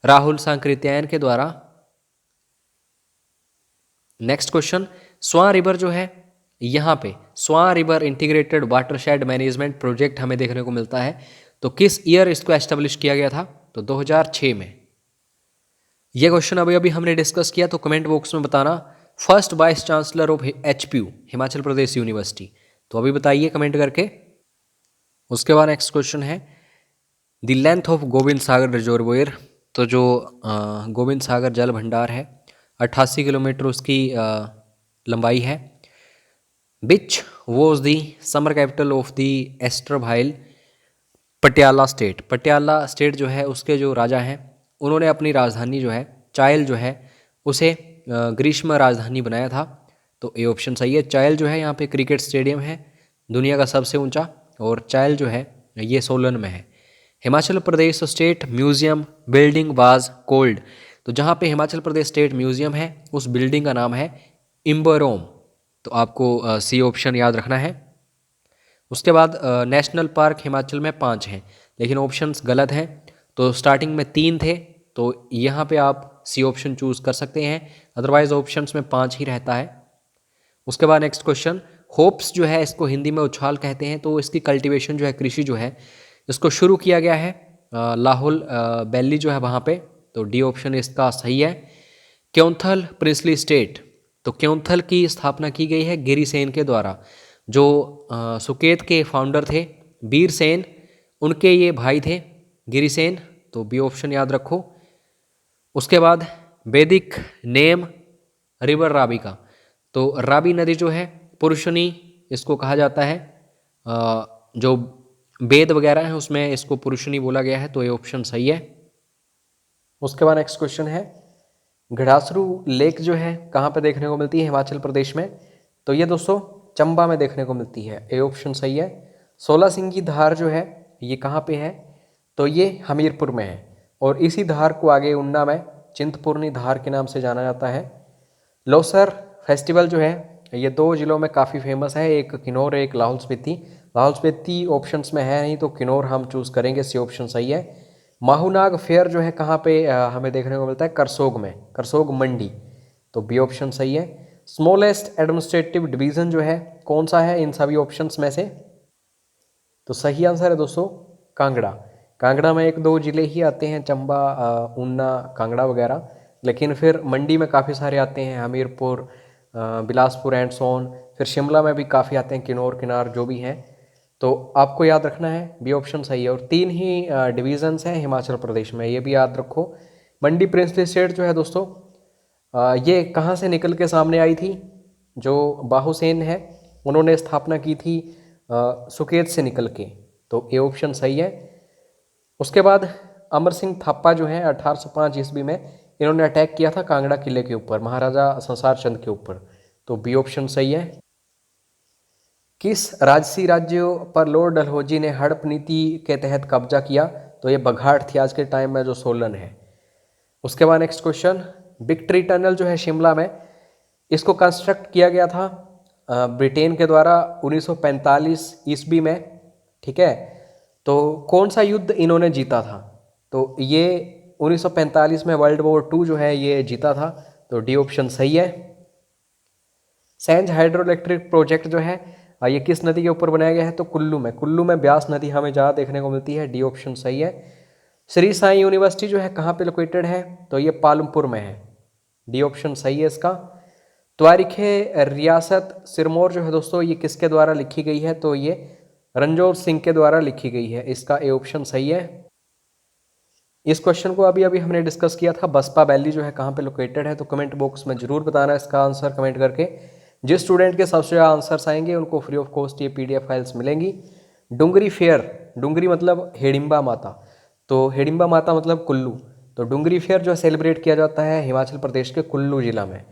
राहुल सांकृत्यायन के द्वारा। नेक्स्ट क्वेश्चन, स्वां रिवर जो है यहाँ पे Swan river integrated watershed management project हमें देखने को मिलता है, तो किस ईयर इसको एस्टेब्लिश किया गया था, तो 2006 में। ये क्वेश्चन अभी अभी हमने डिस्कस किया, तो कमेंट बॉक्स में बताना, first vice chancellor of HPU Himachal Pradesh university, तो अभी बताइए कमेंट करके। उसके बाद नेक्स्ट क्वेश्चन है, the length of Govind Sagar reservoir, तो जो गोविंद सागर जल भंडार है 88 किलोमीटर उसकी लंबाई है। Which was the summer capital of the erstwhile Patiala state. Patiala state जो है उसके जो राजा हैं उन्होंने अपनी राजधानी जो है चायल जो है उसे ग्रीष्म राजधानी बनाया था, तो ए ऑप्शन सही है। चायल जो है यहाँ पे क्रिकेट स्टेडियम है दुनिया का सबसे ऊंचा, और चायल जो है ये सोलन में है। Himachal Pradesh state museum building was called, तो जहाँ पे हिमाचल प्रदेश स्टेट म्यूजियम है उस बिल्डिंग का नाम है इम्बरोम, तो आपको सी ऑप्शन याद रखना है। उसके बाद नेशनल पार्क हिमाचल में 5 हैं, लेकिन ऑप्शंस गलत हैं, तो स्टार्टिंग में 3 थे, तो यहाँ पे आप सी ऑप्शन चूज़ कर सकते हैं, अदरवाइज ऑप्शंस में 5 ही रहता है। उसके बाद नेक्स्ट क्वेश्चन, होप्स जो है इसको हिंदी में उछाल कहते हैं, तो इसकी कल्टीवेशन जो है कृषि जो है इसको शुरू किया गया है लाहौल वैली जो है वहाँ पे, तो डी ऑप्शन इसका सही है। क्योंथल प्रिंसली स्टेट, तो क्योंथल की स्थापना की गई है गिरिसेन के द्वारा, जो सुकेत के फाउंडर थे वीर सेन, उनके ये भाई थे गिरिसेन, तो बी ऑप्शन याद रखो। उसके बाद वैदिक नेम रिवर रावी का, तो रावी नदी जो है पुरुषनी इसको कहा जाता है, जो वेद वगैरह है उसमें इसको पुरुषनी बोला गया है, तो ये ऑप्शन सही है। उसके बाद नेक्स्ट क्वेश्चन है, घड़ासरू लेक जो है कहाँ पे देखने को मिलती है हिमाचल प्रदेश में, तो ये दोस्तों चंबा में देखने को मिलती है, ए ऑप्शन सही है। 16 सिंगी धार जो है ये कहाँ पे है, तो ये हमीरपुर में है, और इसी धार को आगे ऊना में चिंतपूर्णी धार के नाम से जाना जाता है। लोसर फेस्टिवल जो है ये 2 जिलों में काफ़ी फेमस है, एक किन्नौर एक लाहौल स्पीति। लाहौल स्पीति ऑप्शंस में है नहीं, तो किन्नौर हम चूज़ करेंगे, सी ऑप्शन सही है। माहूनाग फेयर जो है कहाँ पे हमें देखने को मिलता है, करसोग में, करसोग मंडी, तो बी ऑप्शन सही है। स्मॉलेस्ट एडमिनिस्ट्रेटिव डिवीज़न जो है कौन सा है इन सभी ऑप्शंस में से, तो सही आंसर है दोस्तों कांगड़ा। कांगड़ा में 1-2 जिले ही आते हैं, चंबा ऊना कांगड़ा वगैरह, लेकिन फिर मंडी में काफ़ी सारे आते हैं, हमीरपुर बिलासपुर एंड सोन, फिर शिमला में भी काफ़ी आते हैं, किन्नौर किनार जो भी हैं, तो आपको याद रखना है बी ऑप्शन सही है। और 3 ही डिवीज़न्स हैं हिमाचल प्रदेश में, ये भी याद रखो। मंडी प्रिंसली स्टेट जो है दोस्तों ये कहाँ से निकल के सामने आई थी, जो बाहुसेन है उन्होंने स्थापना की थी सुकेत से निकल के, तो ए ऑप्शन सही है। उसके बाद अमर सिंह थापा जो है 1805 ईस्वी में इन्होंने अटैक किया था कांगड़ा किले के ऊपर महाराजा संसार चंद के ऊपर, तो बी ऑप्शन सही है। किस राजसी राज्यों पर लॉर्ड डलहौजी ने हड़प नीति के तहत कब्जा किया, तो ये बघाट थी आज के टाइम में जो सोलन है। उसके बाद नेक्स्ट क्वेश्चन, विक्ट्री टनल जो है शिमला में इसको कंस्ट्रक्ट किया गया था ब्रिटेन के द्वारा 1945 ईस्वी में, ठीक है, तो कौन सा युद्ध इन्होंने जीता था, तो ये 1945 में वर्ल्ड वॉर 2 जो है ये जीता था, तो डी ऑप्शन सही है। सैंज हाइड्रो इलेक्ट्रिक प्रोजेक्ट जो है ये किस नदी के ऊपर बनाया गया है, तो कुल्लू में, कुल्लू में ब्यास नदी हमें ज़्यादा देखने को मिलती है, डी ऑप्शन सही है। श्री साई यूनिवर्सिटी जो है कहाँ पे लोकेटेड है, तो ये पालमपुर में है, डी ऑप्शन सही है इसका। तारीख़ रियासत सिरमौर जो है दोस्तों ये किसके द्वारा लिखी गई है, तो ये रणजोत सिंह के द्वारा लिखी गई है। इसका ए ऑप्शन सही है। इस क्वेश्चन को अभी अभी हमने डिस्कस किया था। बसपा वैली जो है कहाँ पे लोकेटेड है, तो कमेंट बॉक्स में जरूर बताना इसका आंसर कमेंट करके। जिस स्टूडेंट के सबसे ज़्यादा आंसर्स आएंगे उनको फ्री ऑफ कॉस्ट ये PDF फाइल्स मिलेंगी। डुंगरी फेयर, डुंगरी मतलब हेडिम्बा माता, तो हेडिम्बा माता मतलब कुल्लू, तो डुंगरी फेयर जो सेलिब्रेट किया जाता है हिमाचल प्रदेश के कुल्लू जिला में।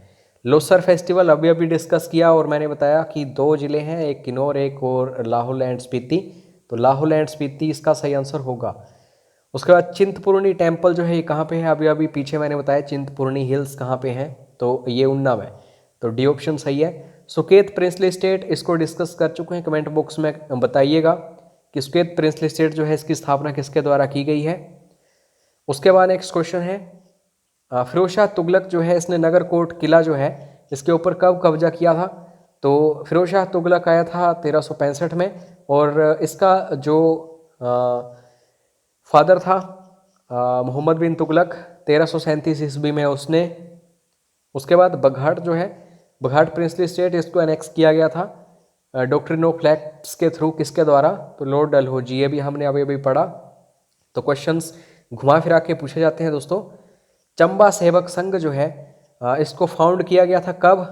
लोसर फेस्टिवल अभी अभी डिस्कस किया और मैंने बताया कि 2 जिले हैं, एक किन्नौर एक और लाहौल एंड स्पीति, तो लाहौल एंड स्पीति इसका सही आंसर होगा। उसके बाद चिंतपूर्णी टेम्पल जो है ये कहाँ पे है, अभी अभी पीछे मैंने बताया चिंतपूर्णी हिल्स कहाँ पे हैं, तो ये उन्नाव है, तो डी ऑप्शन सही है। सुकेत प्रिंसली स्टेट इसको डिस्कस कर चुके हैं, कमेंट बॉक्स में बताइएगा कि सुकेत प्रिंसली स्टेट जो है इसकी स्थापना किसके द्वारा की गई है। उसके बाद नेक्स्ट क्वेश्चन है फिरोज शाह तुगलक जो है इसने नगरकोट किला जो है इसके ऊपर कब कब्जा किया था, तो फिरोज शाह तुगलक आया था 1365 में, और इसका जो फादर था मोहम्मद बिन तुगलक 1337 ईस्वी में उसने। उसके बाद बघाट जो है, बघाट प्रिंसली स्टेट इसको एनेक्स किया गया था डॉक्ट्रिन ऑफ फैक्ट्स के थ्रू, किसके द्वारा, तो लॉर्ड डलहौजी, ये भी हमने अभी अभी पढ़ा। तो क्वेश्चंस घुमा फिरा के पूछे जाते हैं दोस्तों। चंबा सेवक संघ जो है इसको फाउंड किया गया था कब,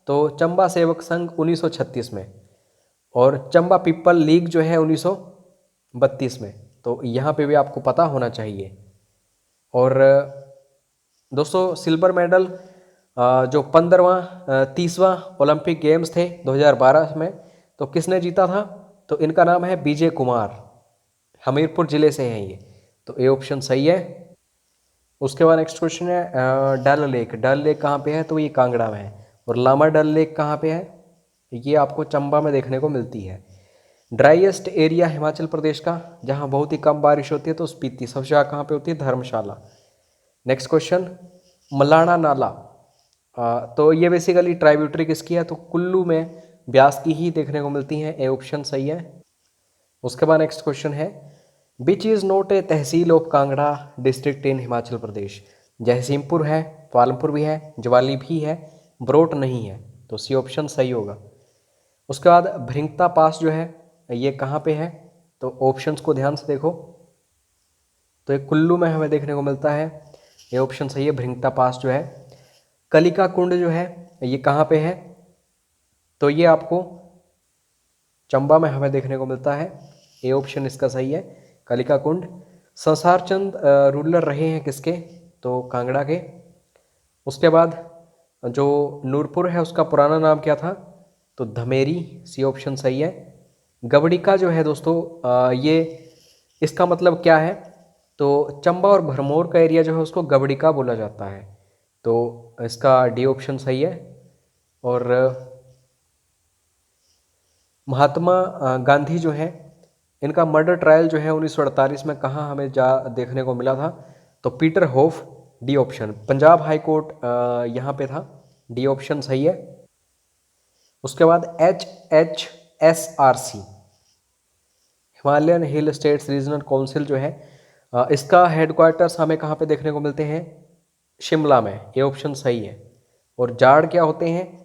तो चंबा सेवक संघ 1936 में, और चंबा पीपल लीग जो है 1932 में, तो यहाँ पे भी आपको पता होना चाहिए। और दोस्तों सिल्वर मेडल जो 15वां 30वां ओलंपिक गेम्स थे 2012 में, तो किसने जीता था, तो इनका नाम है विजय कुमार, हमीरपुर जिले से हैं ये, तो ए ऑप्शन सही है। उसके बाद नेक्स्ट क्वेश्चन है डल लेक, डल लेक कहाँ पे है, तो ये कांगड़ा में है, और लामा डल लेक कहाँ पे है, ये आपको चंबा में देखने को मिलती है। ड्राइएस्ट एरिया हिमाचल प्रदेश का जहाँ बहुत ही कम बारिश होती है, तो स्पीति, सबसे ज़्यादा कहाँ पे होती है, धर्मशाला। नेक्स्ट क्वेश्चन मलाना नाला, तो ये बेसिकली ट्राइब्यूटरी किसकी है, तो कुल्लू में ब्यास की ही देखने को मिलती है, ए ऑप्शन सही है। उसके बाद नेक्स्ट क्वेश्चन है which is not a tehsil of Kangra district in Himachal Pradesh, Jaisinghpur है, पालमपुर भी है, ज्वाली भी है, बरोट नहीं है, तो सी ऑप्शन सही होगा। उसके बाद भृंगता पास जो है ये कहाँ पे है, तो ऑप्शंस को ध्यान से देखो, तो ये कुल्लू में हमें देखने को मिलता है, ये ऑप्शन सही है, भृंगता पास जो है। कलिका कुंड जो है ये कहाँ पे है, तो ये आपको चंबा में हमें देखने को मिलता है, ए ऑप्शन इसका सही है, कलिका कुंड। संसार चंद रूलर रहे हैं किसके, तो कांगड़ा के। उसके बाद जो नूरपुर है उसका पुराना नाम क्या था, तो धमेरी, सी ऑप्शन सही है। गबड़िका जो है दोस्तों ये इसका मतलब क्या है, तो चंबा और भरमौर का एरिया जो है उसको गबड़िका बोला जाता है, तो इसका डी ऑप्शन सही है। और महात्मा गांधी जो है इनका मर्डर ट्रायल जो है 1948 में कहाँ हमें देखने को मिला था, तो Peter Hoff, D option, Punjab high court यहाँ पे था, डी ऑप्शन सही है। उसके बाद HHSRC हिमालयन हिल स्टेट्स रीजनल काउंसिल जो है इसका हेडक्वार्टर्स हमें कहाँ पे देखने को मिलते हैं, शिमला में, ये ऑप्शन सही है। और जाड़ क्या होते हैं,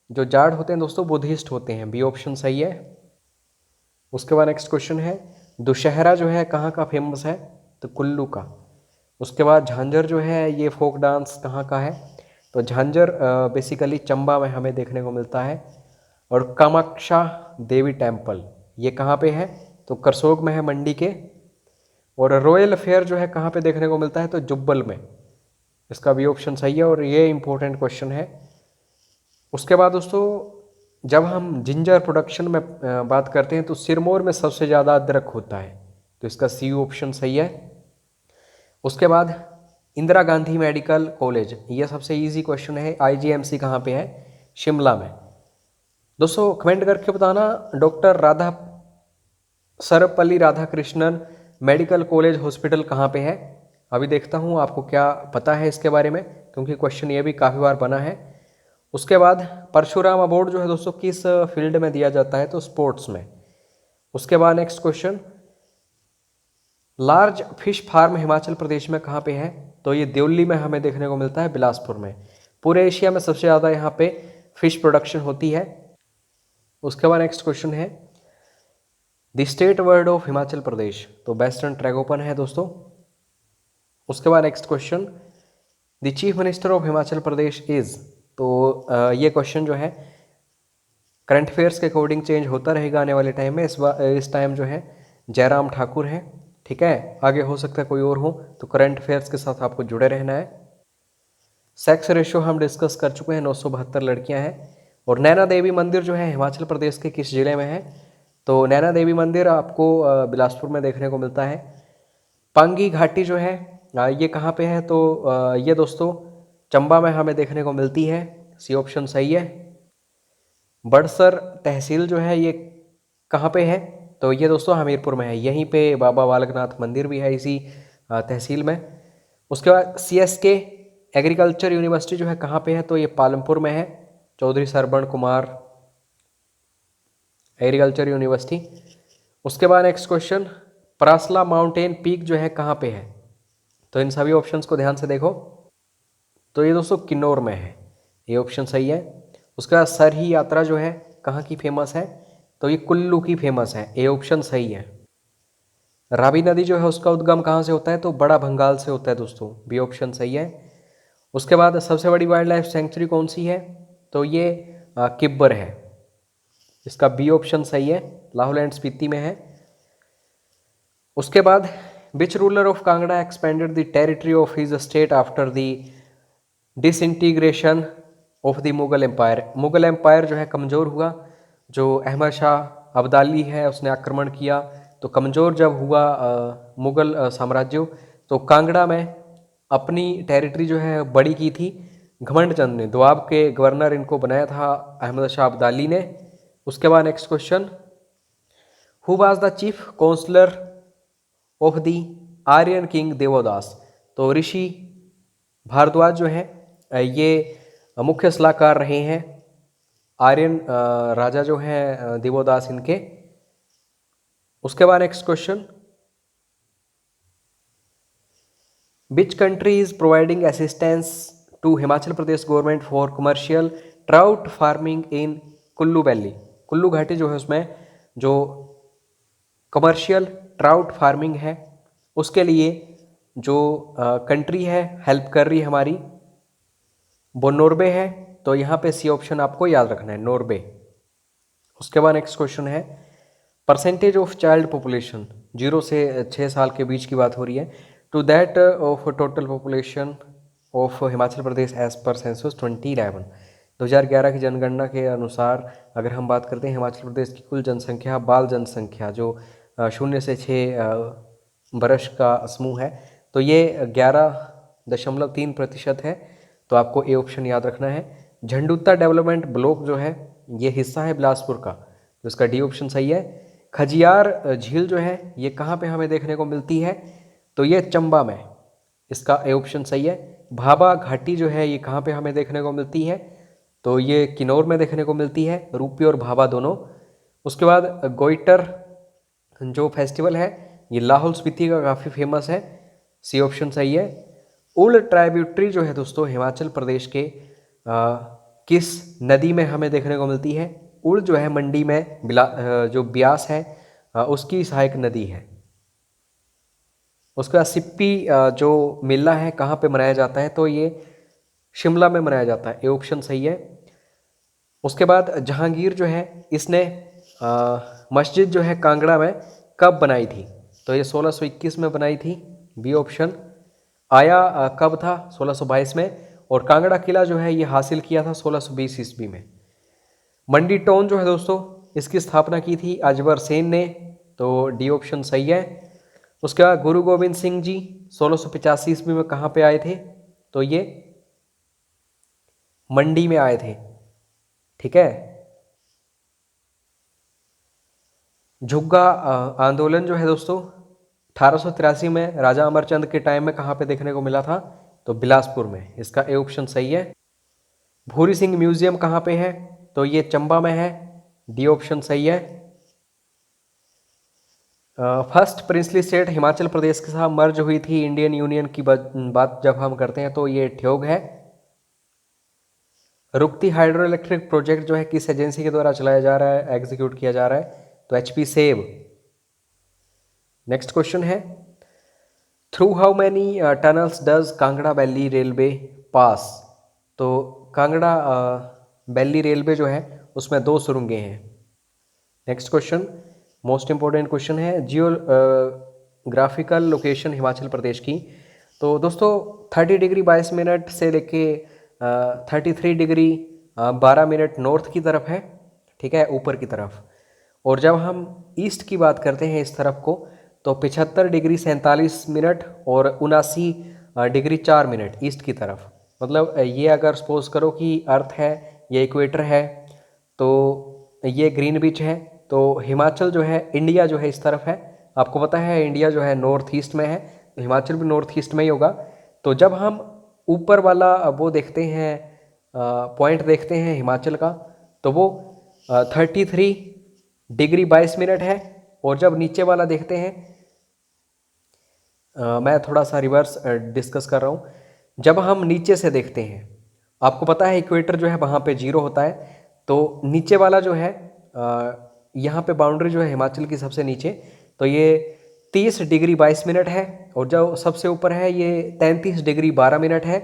जो जाड़ होते हैं दोस्तों बुद्धिस्ट होते हैं, बी ऑप्शन सही है। उसके बाद नेक्स्ट क्वेश्चन है दुशहरा जो है कहाँ का फेमस है, तो कुल्लू का। उसके बाद झांझर जो है ये फोक डांस कहाँ का है, तो झांझर बेसिकली चंबा में हमें देखने को मिलता है। और कामाक्षा देवी टेम्पल ये कहाँ पे है, तो करसोग में है, मंडी के। और रॉयल फेयर जो है कहाँ पे देखने को मिलता है, तो जुब्बल में, इसका भी ऑप्शन सही है, और ये इंपॉर्टेंट क्वेश्चन है। उसके बाद दोस्तों जब हम जिंजर प्रोडक्शन में बात करते हैं तो सिरमौर में सबसे ज़्यादा अदरक होता है, तो इसका सी ऑप्शन सही है। उसके बाद इंदिरा गांधी मेडिकल कॉलेज, ये सबसे इजी क्वेश्चन है, IGMC कहाँ पे है, शिमला में। दोस्तों कमेंट करके बताना doctor Radha Sarvepalli Radhakrishnan medical college hospital कहाँ पे है। अभी देखता हूँ आपको क्या पता है इसके बारे में, क्योंकि क्वेश्चन ये भी काफ़ी बार बना है। उसके बाद परशुराम अवार्ड जो है दोस्तों किस फील्ड में दिया जाता है, तो स्पोर्ट्स में। उसके बाद next question large fish farm Himachal Pradesh में कहाँ पे है, तो ये देवली में हमें देखने को मिलता है, बिलासपुर में। पूरे एशिया में सबसे ज़्यादा यहाँ पे फिश प्रोडक्शन होती है। उसके बाद नेक्स्ट क्वेश्चन है the state bird of Himachal Pradesh, तो वेस्टर्न ट्रैगोपन है दोस्तों। उसके बाद next question, the chief minister of Himachal Pradesh is, तो ये क्वेश्चन जो है करंट अफेयर्स के अकॉर्डिंग चेंज होता रहेगा आने वाले टाइम में। इस टाइम जो है जयराम ठाकुर हैं, ठीक है, आगे हो सकता है कोई और हो, तो करंट अफेयर्स के साथ आपको जुड़े रहना है। सेक्स रेशियो हम डिस्कस कर चुके हैं, 972 लड़कियां हैं। और नैना देवी मंदिर जो है हिमाचल प्रदेश के किस जिले में है, तो नैना देवी मंदिर आपको बिलासपुर में देखने को मिलता है। पांगी घाटी जो है ये कहाँ पे है, तो ये दोस्तों चंबा में हमें देखने को मिलती है, सी ऑप्शन सही है। बड़सर तहसील जो है ये कहाँ पे है, तो ये दोस्तों हमीरपुर में है, यहीं पे बाबा बालकनाथ मंदिर भी है इसी तहसील में। उसके बाद CSK एग्रीकल्चर यूनिवर्सिटी जो है कहाँ पे है, तो ये पालमपुर में है, चौधरी सरवण कुमार एग्रीकल्चर यूनिवर्सिटी। उसके बाद नेक्स्ट क्वेश्चन, परासला माउंटेन पीक जो है कहाँ पे है, तो इन सभी ऑप्शंस को ध्यान से देखो, तो ये दोस्तों किन्नौर में है, ये ऑप्शन सही है। उसका सरही यात्रा जो है कहाँ की फेमस है, तो ये कुल्लू की फेमस है, ये ऑप्शन सही है। रावी नदी जो है उसका उद्गम कहाँ से होता है, तो बड़ा भंगाल से होता है दोस्तों, बी ऑप्शन सही है। उसके बाद सबसे बड़ी वाइल्ड लाइफ सेंचुरी कौन सी है, तो ये किब्बर है, इसका बी ऑप्शन सही है, लाहौल एंड स्पीति में है। उसके बाद which ruler of Kangra expanded the territory of his state after the disintegration of the Mughal empire. Mughal empire जो है कमज़ोर हुआ, जो अहमद शाह अब्दाली है उसने आक्रमण किया, तो कमज़ोर जब हुआ मुगल साम्राज्य, तो कांगड़ा में अपनी टेरिटरी जो है बड़ी की थी घमंड चंद ने, दोआब के गवर्नर इनको बनाया था अहमद शाह अब्दाली ने। उसके बाद next question, who was the chief counsellor of the Aryan king Devodas, तो ऋषि भारद्वाज जो है ये मुख्य सलाहकार रहे हैं आर्यन राजा जो है देवोदास इनके। उसके बाद next question, which country is providing assistance to Himachal Pradesh government for commercial trout farming in Kullu valley. Kullu घाटी जो है उसमें जो कमर्शियल ट्राउट फार्मिंग है उसके लिए जो कंट्री है हेल्प कर रही है हमारी, वो नॉर्वे है, तो यहाँ पे सी ऑप्शन आपको याद रखना है, नॉर्वे। उसके बाद नेक्स्ट क्वेश्चन है, परसेंटेज ऑफ चाइल्ड पॉपुलेशन, 0 से 6 साल के बीच की बात हो रही है, to that of total population of Himachal Pradesh as per census 2011। 2011 की जनगणना के अनुसार अगर हम बात करते हैं हिमाचल प्रदेश की कुल जनसंख्या, बाल जनसंख्या जो 0 से 6 वर्ष का समूह है, तो ये 11.3% है, तो आपको ए ऑप्शन याद रखना है। झंडुता डेवलपमेंट ब्लॉक जो है ये हिस्सा है बिलासपुर का, तो इसका डी ऑप्शन सही है। खजियार झील जो है ये कहाँ पे हमें देखने को मिलती है, तो ये चंबा में, इसका ए ऑप्शन सही है। भाभा घाटी जो है ये कहाँ पे हमें देखने को मिलती है, तो ये किन्नौर में देखने को मिलती है, रूपी और भाभा दोनों। उसके बाद गोइटर जो फेस्टिवल है ये लाहौल स्पीति का काफ़ी फेमस है, सी ऑप्शन सही है। उल ट्राइब्यूटरी जो है दोस्तों हिमाचल प्रदेश के किस नदी में हमें देखने को मिलती है, उल जो है मंडी में जो ब्यास है उसकी सहायक नदी है। उसके बाद सिप्पी जो मेला है कहाँ पे मनाया जाता है, तो ये शिमला में मनाया जाता है, ये ऑप्शन सही है। उसके बाद जहांगीर जो है इसने मस्जिद जो है कांगड़ा में कब बनाई थी, तो ये 1621 में बनाई थी, बी ऑप्शन। आया कब था, 1622 में, और कांगड़ा किला जो है ये हासिल किया था 1620 ईस्वी में। मंडी टाउन जो है दोस्तों इसकी स्थापना की थी अजबर सेन ने, तो डी ऑप्शन सही है। उसके बाद गुरु गोविंद सिंह जी 1685 ईस्वी में कहाँ पे आए थे, तो ये मंडी में आए थे, ठीक है। झुग्गा आंदोलन जो है दोस्तों 1883 में राजा अमरचंद के टाइम में कहाँ पे देखने को मिला था, तो बिलासपुर में, इसका ए ऑप्शन सही है। भूरी सिंह म्यूजियम कहाँ पे है, तो ये चंबा में है, डी ऑप्शन सही है। First princely state Himachal Pradesh के साथ मर्ज हुई थी इंडियन यूनियन की बात जब हम करते हैं तो ये ठियोग है। रुकती हाइड्रो इलेक्ट्रिक प्रोजेक्ट जो है किस एजेंसी के द्वारा चलाया जा रहा है, एग्जीक्यूट किया जा रहा है, तो HP सेव, नेक्स्ट क्वेश्चन है, through how many tunnels does Kangra valley railway pass. तो कांगड़ा वैली रेलवे जो है उसमें 2 सुरंगें हैं। Next question most important question है, जियोग्राफिकल लोकेशन हिमाचल प्रदेश की। तो दोस्तों 30 डिग्री 22 मिनट से लेके 33 डिग्री 12 मिनट नॉर्थ की तरफ है, ठीक है, ऊपर की तरफ। और जब हम ईस्ट की बात करते हैं इस तरफ को, तो 75 डिग्री 47 मिनट और 79 डिग्री 4 मिनट ईस्ट की तरफ। मतलब ये अगर सपोज करो कि अर्थ है, ये इक्वेटर है, तो ये ग्रीन बीच है, तो हिमाचल जो है, इंडिया जो है इस तरफ है। आपको पता है इंडिया जो है नॉर्थ ईस्ट में है, तो हिमाचल भी नॉर्थ ईस्ट में ही होगा। तो जब हम ऊपर वाला वो देखते हैं, पॉइंट देखते हैं हिमाचल का, तो वो 33 डिग्री 22 मिनट है। और जब नीचे वाला देखते हैं, मैं थोड़ा सा रिवर्स डिस्कस कर रहा हूँ। जब हम नीचे से देखते हैं, आपको पता है इक्वेटर जो है वहाँ पे 0 होता है, तो नीचे वाला जो है यहाँ पे बाउंड्री जो है हिमाचल की सबसे नीचे, तो ये 30 डिग्री 22 मिनट है। और जो सबसे ऊपर है ये 33 डिग्री 12 मिनट है।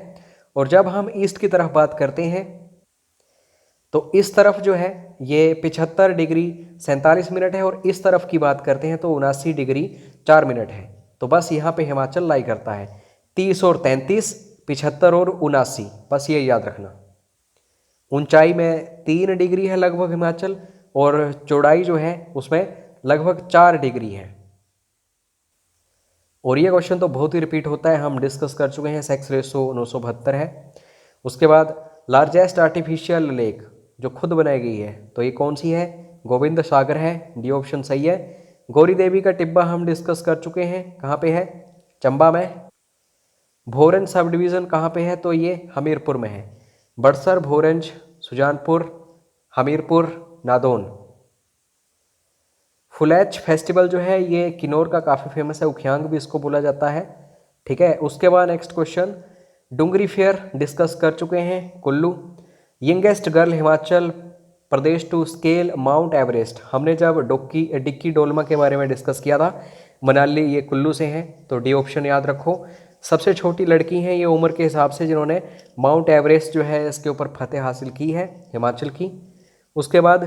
और जब हम ईस्ट की तरफ बात करते हैं, तो इस तरफ जो है ये 75 डिग्री 47 मिनट है। और इस तरफ की बात करते हैं तो 79 डिग्री 4 मिनट है। तो बस यहाँ पे हिमाचल लाई करता है 30 और 33, 75 और 79, बस ये याद रखना। ऊंचाई में 3 डिग्री है लगभग हिमाचल, और चौड़ाई जो है उसमें लगभग 4 डिग्री है। और ये क्वेश्चन तो बहुत ही रिपीट होता है, हम डिस्कस कर चुके हैं, सेक्स रेशो 972 है। उसके बाद लार्जेस्ट आर्टिफिशियल लेक जो खुद बनाई गई है, तो ये कौन सी है? गोविंद सागर है, डी ऑप्शन सही है। गौरी देवी का टिब्बा हम डिस्कस कर चुके हैं, कहाँ पे है? चंबा में। भोरंज सब डिवीज़न कहाँ पे है? तो ये हमीरपुर में है। बड़सर, भोरंज, सुजानपुर, हमीरपुर, नादौन। फुलैच फेस्टिवल जो है ये किन्नौर का काफ़ी फेमस है, उखियांग भी इसको बोला जाता है, ठीक है। उसके बाद next question, Dungri fair discuss कर चुके हैं, Kullu. Youngest girl Himachal Pradesh to scale mount Everest, हमने जब डिक्की डोलमा के बारे में डिस्कस किया था, मनाली, ये कुल्लू से हैं, तो डी ऑप्शन याद रखो। सबसे छोटी लड़की हैं ये उम्र के हिसाब से जिन्होंने माउंट एवरेस्ट जो है इसके ऊपर फतेह हासिल की है, हिमाचल की। उसके बाद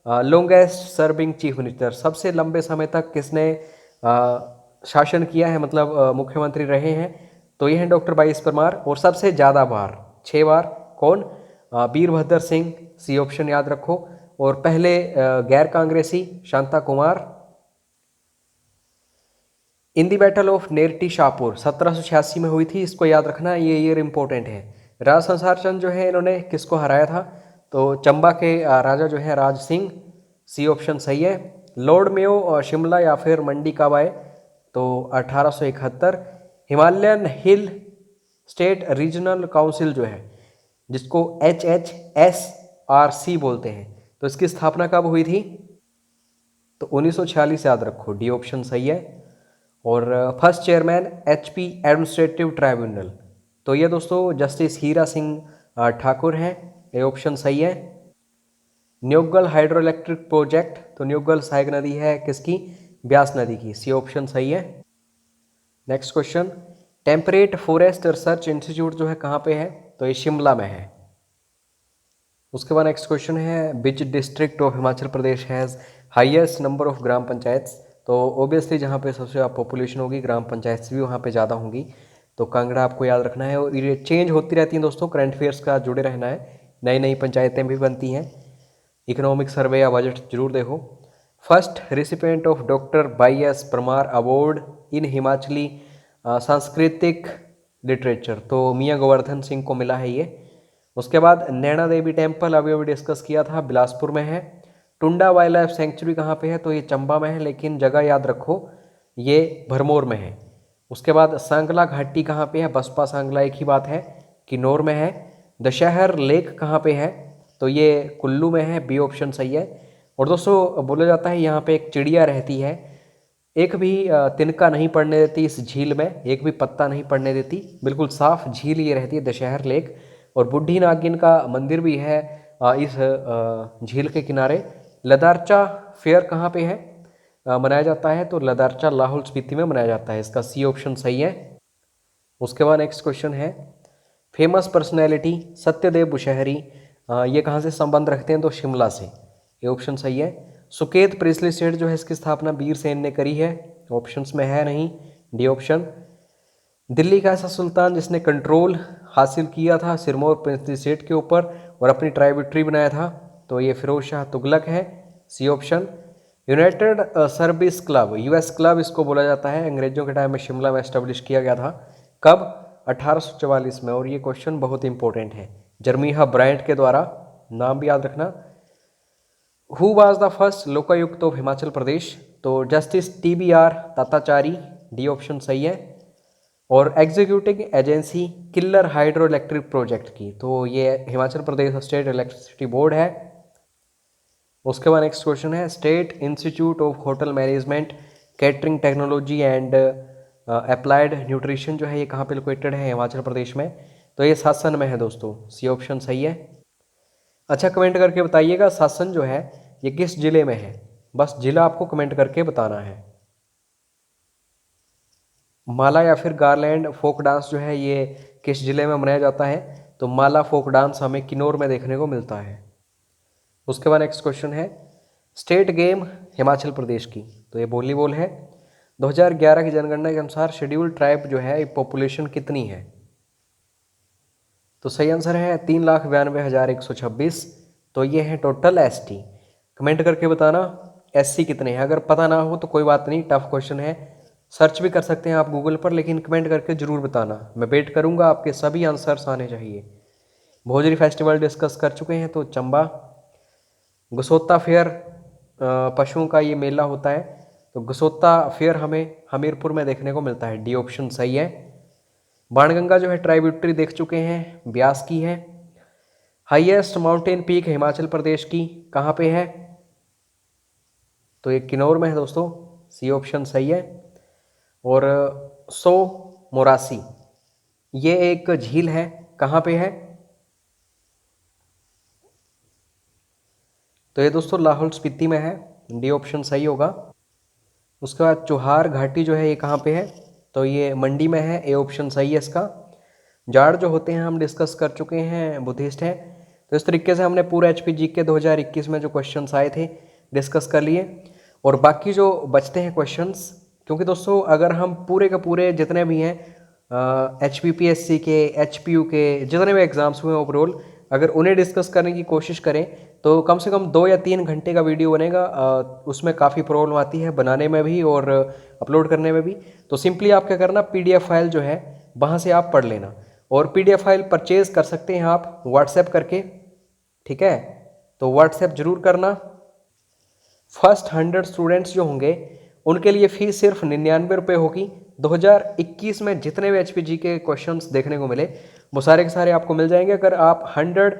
लॉन्गेस्ट सर्विंग चीफ मिनिस्टर, सबसे लंबे समय तक किसने शासन किया है, मतलब मुख्यमंत्री रहे हैं, तो ये हैं डॉक्टर वाई एस परमार। और सबसे ज़्यादा बार 6 बार कौन? वीरभद्र सिंह, सी ऑप्शन याद रखो। और पहले गैर कांग्रेसी शांता कुमार। इन दी बैटल ऑफ नेरटी शाहपुर 1786 में हुई थी, इसको याद रखना, ये ईयर इंपॉर्टेंट है। राज संसार चंद जो है इन्होंने किसको हराया था? तो चंबा के राजा जो है राज सिंह, सी ऑप्शन सही है। लॉर्ड मेयो शिमला या फिर मंडी कब आए? तो 1871। Himalayan hill state regional council जो है, जिसको HHSRC बोलते हैं, तो इसकी स्थापना कब हुई थी? तो 1946 याद रखो, डी ऑप्शन सही है। और first chairman HP administrative tribunal, तो ये दोस्तों जस्टिस हीरा सिंह ठाकुर हैं, ये ऑप्शन सही है। न्योगल हाइड्रो इलेक्ट्रिक प्रोजेक्ट, तो न्योगल सहायक नदी है किसकी? ब्यास नदी की, सी ऑप्शन सही है। Next question, temperate forest research institute जो है कहाँ पे है? तो ये शिमला में है। उसके बाद नेक्स्ट क्वेश्चन है, which district of Himachal Pradesh has highest number of gram panchayat. तो ऑब्वियसली जहाँ पे सबसे ज़्यादा पॉपुलेशन होगी, ग्राम पंचायत भी वहाँ पे ज़्यादा होंगी, तो कांगड़ा आपको याद रखना है। और ये चेंज होती रहती हैं दोस्तों, करंट अफेयर्स का जुड़े रहना है, नई नई पंचायतें भी बनती हैं। इकोनॉमिक सर्वे या बजट जरूर देखो। First recipient of doctor Y S Parmar award in Himachali सांस्कृतिक लिटरेचर, तो मियाँ गोवर्धन सिंह को मिला है ये। उसके बाद नैना देवी टेम्पल अभी अभी डिस्कस किया था, बिलासपुर में है। टुंडा वाइल्ड लाइफ सेंचुरी कहाँ पे है? तो ये चंबा में है, लेकिन जगह याद रखो, ये भरमौर में है। उसके बाद सांगला घाटी कहाँ पे है? बसपा सांगला एक ही बात है, किन्नौर में है। दशहर लेक कहाँ पे है? तो ये कुल्लू में है, बी ऑप्शन सही है। और दोस्तों बोला जाता है यहाँ पे एक चिड़िया रहती है, एक भी तिनका नहीं पड़ने देती इस झील में, एक भी पत्ता नहीं पड़ने देती, बिल्कुल साफ झील ये रहती है दशहर लेक। और बुढ़ी नागिन का मंदिर भी है इस झील के किनारे। लदारचा फेयर कहाँ पे है? मनाया जाता है? तो लदारचा लाहौल स्पीति में मनाया जाता है। इसका सी ऑप्शन सही है। उसके बाद नेक्स्ट क्वेश्चन है, फेमस पर्सनैलिटी सत्यदेव बुशहरी ये कहाँ से संबंध रखते हैं? तो शिमला से। ये ऑप्शन सही है। सुकेत प्रिंसली स्टेट जो है इसकी स्थापना वीरसेन ने करी है। ऑप्शंस में है नहीं, डी ऑप्शन। दिल्ली का ऐसा सुल्तान जिसने कंट्रोल हासिल किया था सिरमौर प्रिंसली स्टेट के ऊपर और अपनी ट्राइब्यूटरी बनाया था? तो ये फिरोज शाह तुगलक है, C option. United Service Club, US club इसको बोला जाता है, अंग्रेजों के टाइम में शिमला में एस्टेब्लिश किया गया था। कब? 1844 में। और ये क्वेश्चन बहुत इंपॉर्टेंट है, जर्मीहा ब्रायंट के द्वारा, नाम भी याद रखना। Who was the first Lokayukta of Himachal Pradesh? तो justice TBR Tatachari, D option सही है। और executive agency Killar hydro electric project की, तो ये Himachal Pradesh state electricity board है। उसके बाद नेक्स्ट क्वेश्चन है, state institute of hotel management catering technology and applied nutrition जो है ये कहाँ पे लोकेटेड है? हिमाचल प्रदेश में। तो ये सासन में है दोस्तों, सी ऑप्शन सही है। अच्छा, कमेंट करके बताइएगा सासन जो है ये किस जिले में है? बस जिला आपको कमेंट करके बताना है। माला या फिर गारलैंड फोक डांस जो है ये किस जिले में मनाया जाता है? तो माला फोक डांस हमें किन्नौर में देखने को मिलता है। उसके बाद नेक्स्ट क्वेश्चन है, स्टेट गेम हिमाचल प्रदेश की, तो ये वॉलीबॉल है। 2011 की जनगणना के अनुसार शेड्यूल्ड ट्राइब जो है पॉपुलेशन कितनी है? तो सही आंसर है 3,92,126। तो ये है टोटल ST। कमेंट करके बताना SC कितने हैं। अगर पता ना हो तो कोई बात नहीं, टफ क्वेश्चन है, सर्च भी कर सकते हैं आप गूगल पर, लेकिन कमेंट करके जरूर बताना। मैं वेट करूंगा, आपके सभी आंसर्स आने चाहिए। भोजरी फेस्टिवल डिस्कस कर चुके हैं, तो चंबा। गसोता फेयर पशुओं का ये मेला होता है, तो गसोता फेयर हमें हमीरपुर में देखने को मिलता है, डी ऑप्शन सही है। बाणगंगा जो है ट्राइब्यूटरी देख चुके हैं, ब्यास की है। Highest mountain peak Himachal Pradesh की कहाँ पे है? तो ये किन्नौर में है दोस्तों, सी ऑप्शन सही है। और सो मोरासी ये एक झील है, कहाँ पे है? तो ये दोस्तों लाहौल स्पीति में है, डी ऑप्शन सही होगा। उसके बाद चुहार घाटी जो है ये कहाँ पे है? तो ये मंडी में है, ए ऑप्शन सही है इसका। जाट जो होते हैं हम डिस्कस कर चुके हैं, बुद्धिस्ट हैं। तो इस तरीके से हमने पूरा HPG के 2021 में जो क्वेश्चंस आए थे डिस्कस कर लिए। और बाकी जो बचते हैं क्वेश्चंस, क्योंकि दोस्तों अगर हम पूरे के पूरे जितने भी हैं HPPSC के, HPU के जितने भी एग्जाम्स हुए ओवरऑल, अगर उन्हें डिस्कस करने की कोशिश करें तो कम से कम 2 या 3 घंटे का वीडियो बनेगा। उसमें काफ़ी प्रॉब्लम आती है बनाने में भी और अपलोड करने में भी। तो सिंपली आप क्या करना, PDF फाइल जो है वहाँ से आप पढ़ लेना, और PDF फाइल परचेज कर सकते हैं आप व्हाट्सएप करके, ठीक है? तो व्हाट्सएप जरूर करना। फर्स्ट 100 स्टूडेंट्स जो होंगे उनके लिए फीस सिर्फ 99 रुपये होगी। 2021 में जितने भी HPG के क्वेश्चंस देखने को मिले वो सारे के सारे आपको मिल जाएंगे अगर आप 100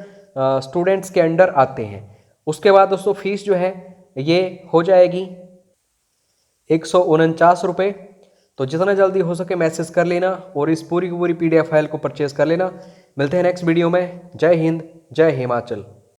स्टूडेंट्स के अंडर आते हैं। उसके बाद दोस्तों फीस जो है ये हो जाएगी 149 रुपये। तो जितना जल्दी हो सके मैसेज कर लेना और इस पूरी की पूरी PDF फाइल को परचेज कर लेना। मिलते हैं नेक्स्ट वीडियो में। जय हिंद, जय हिमाचल।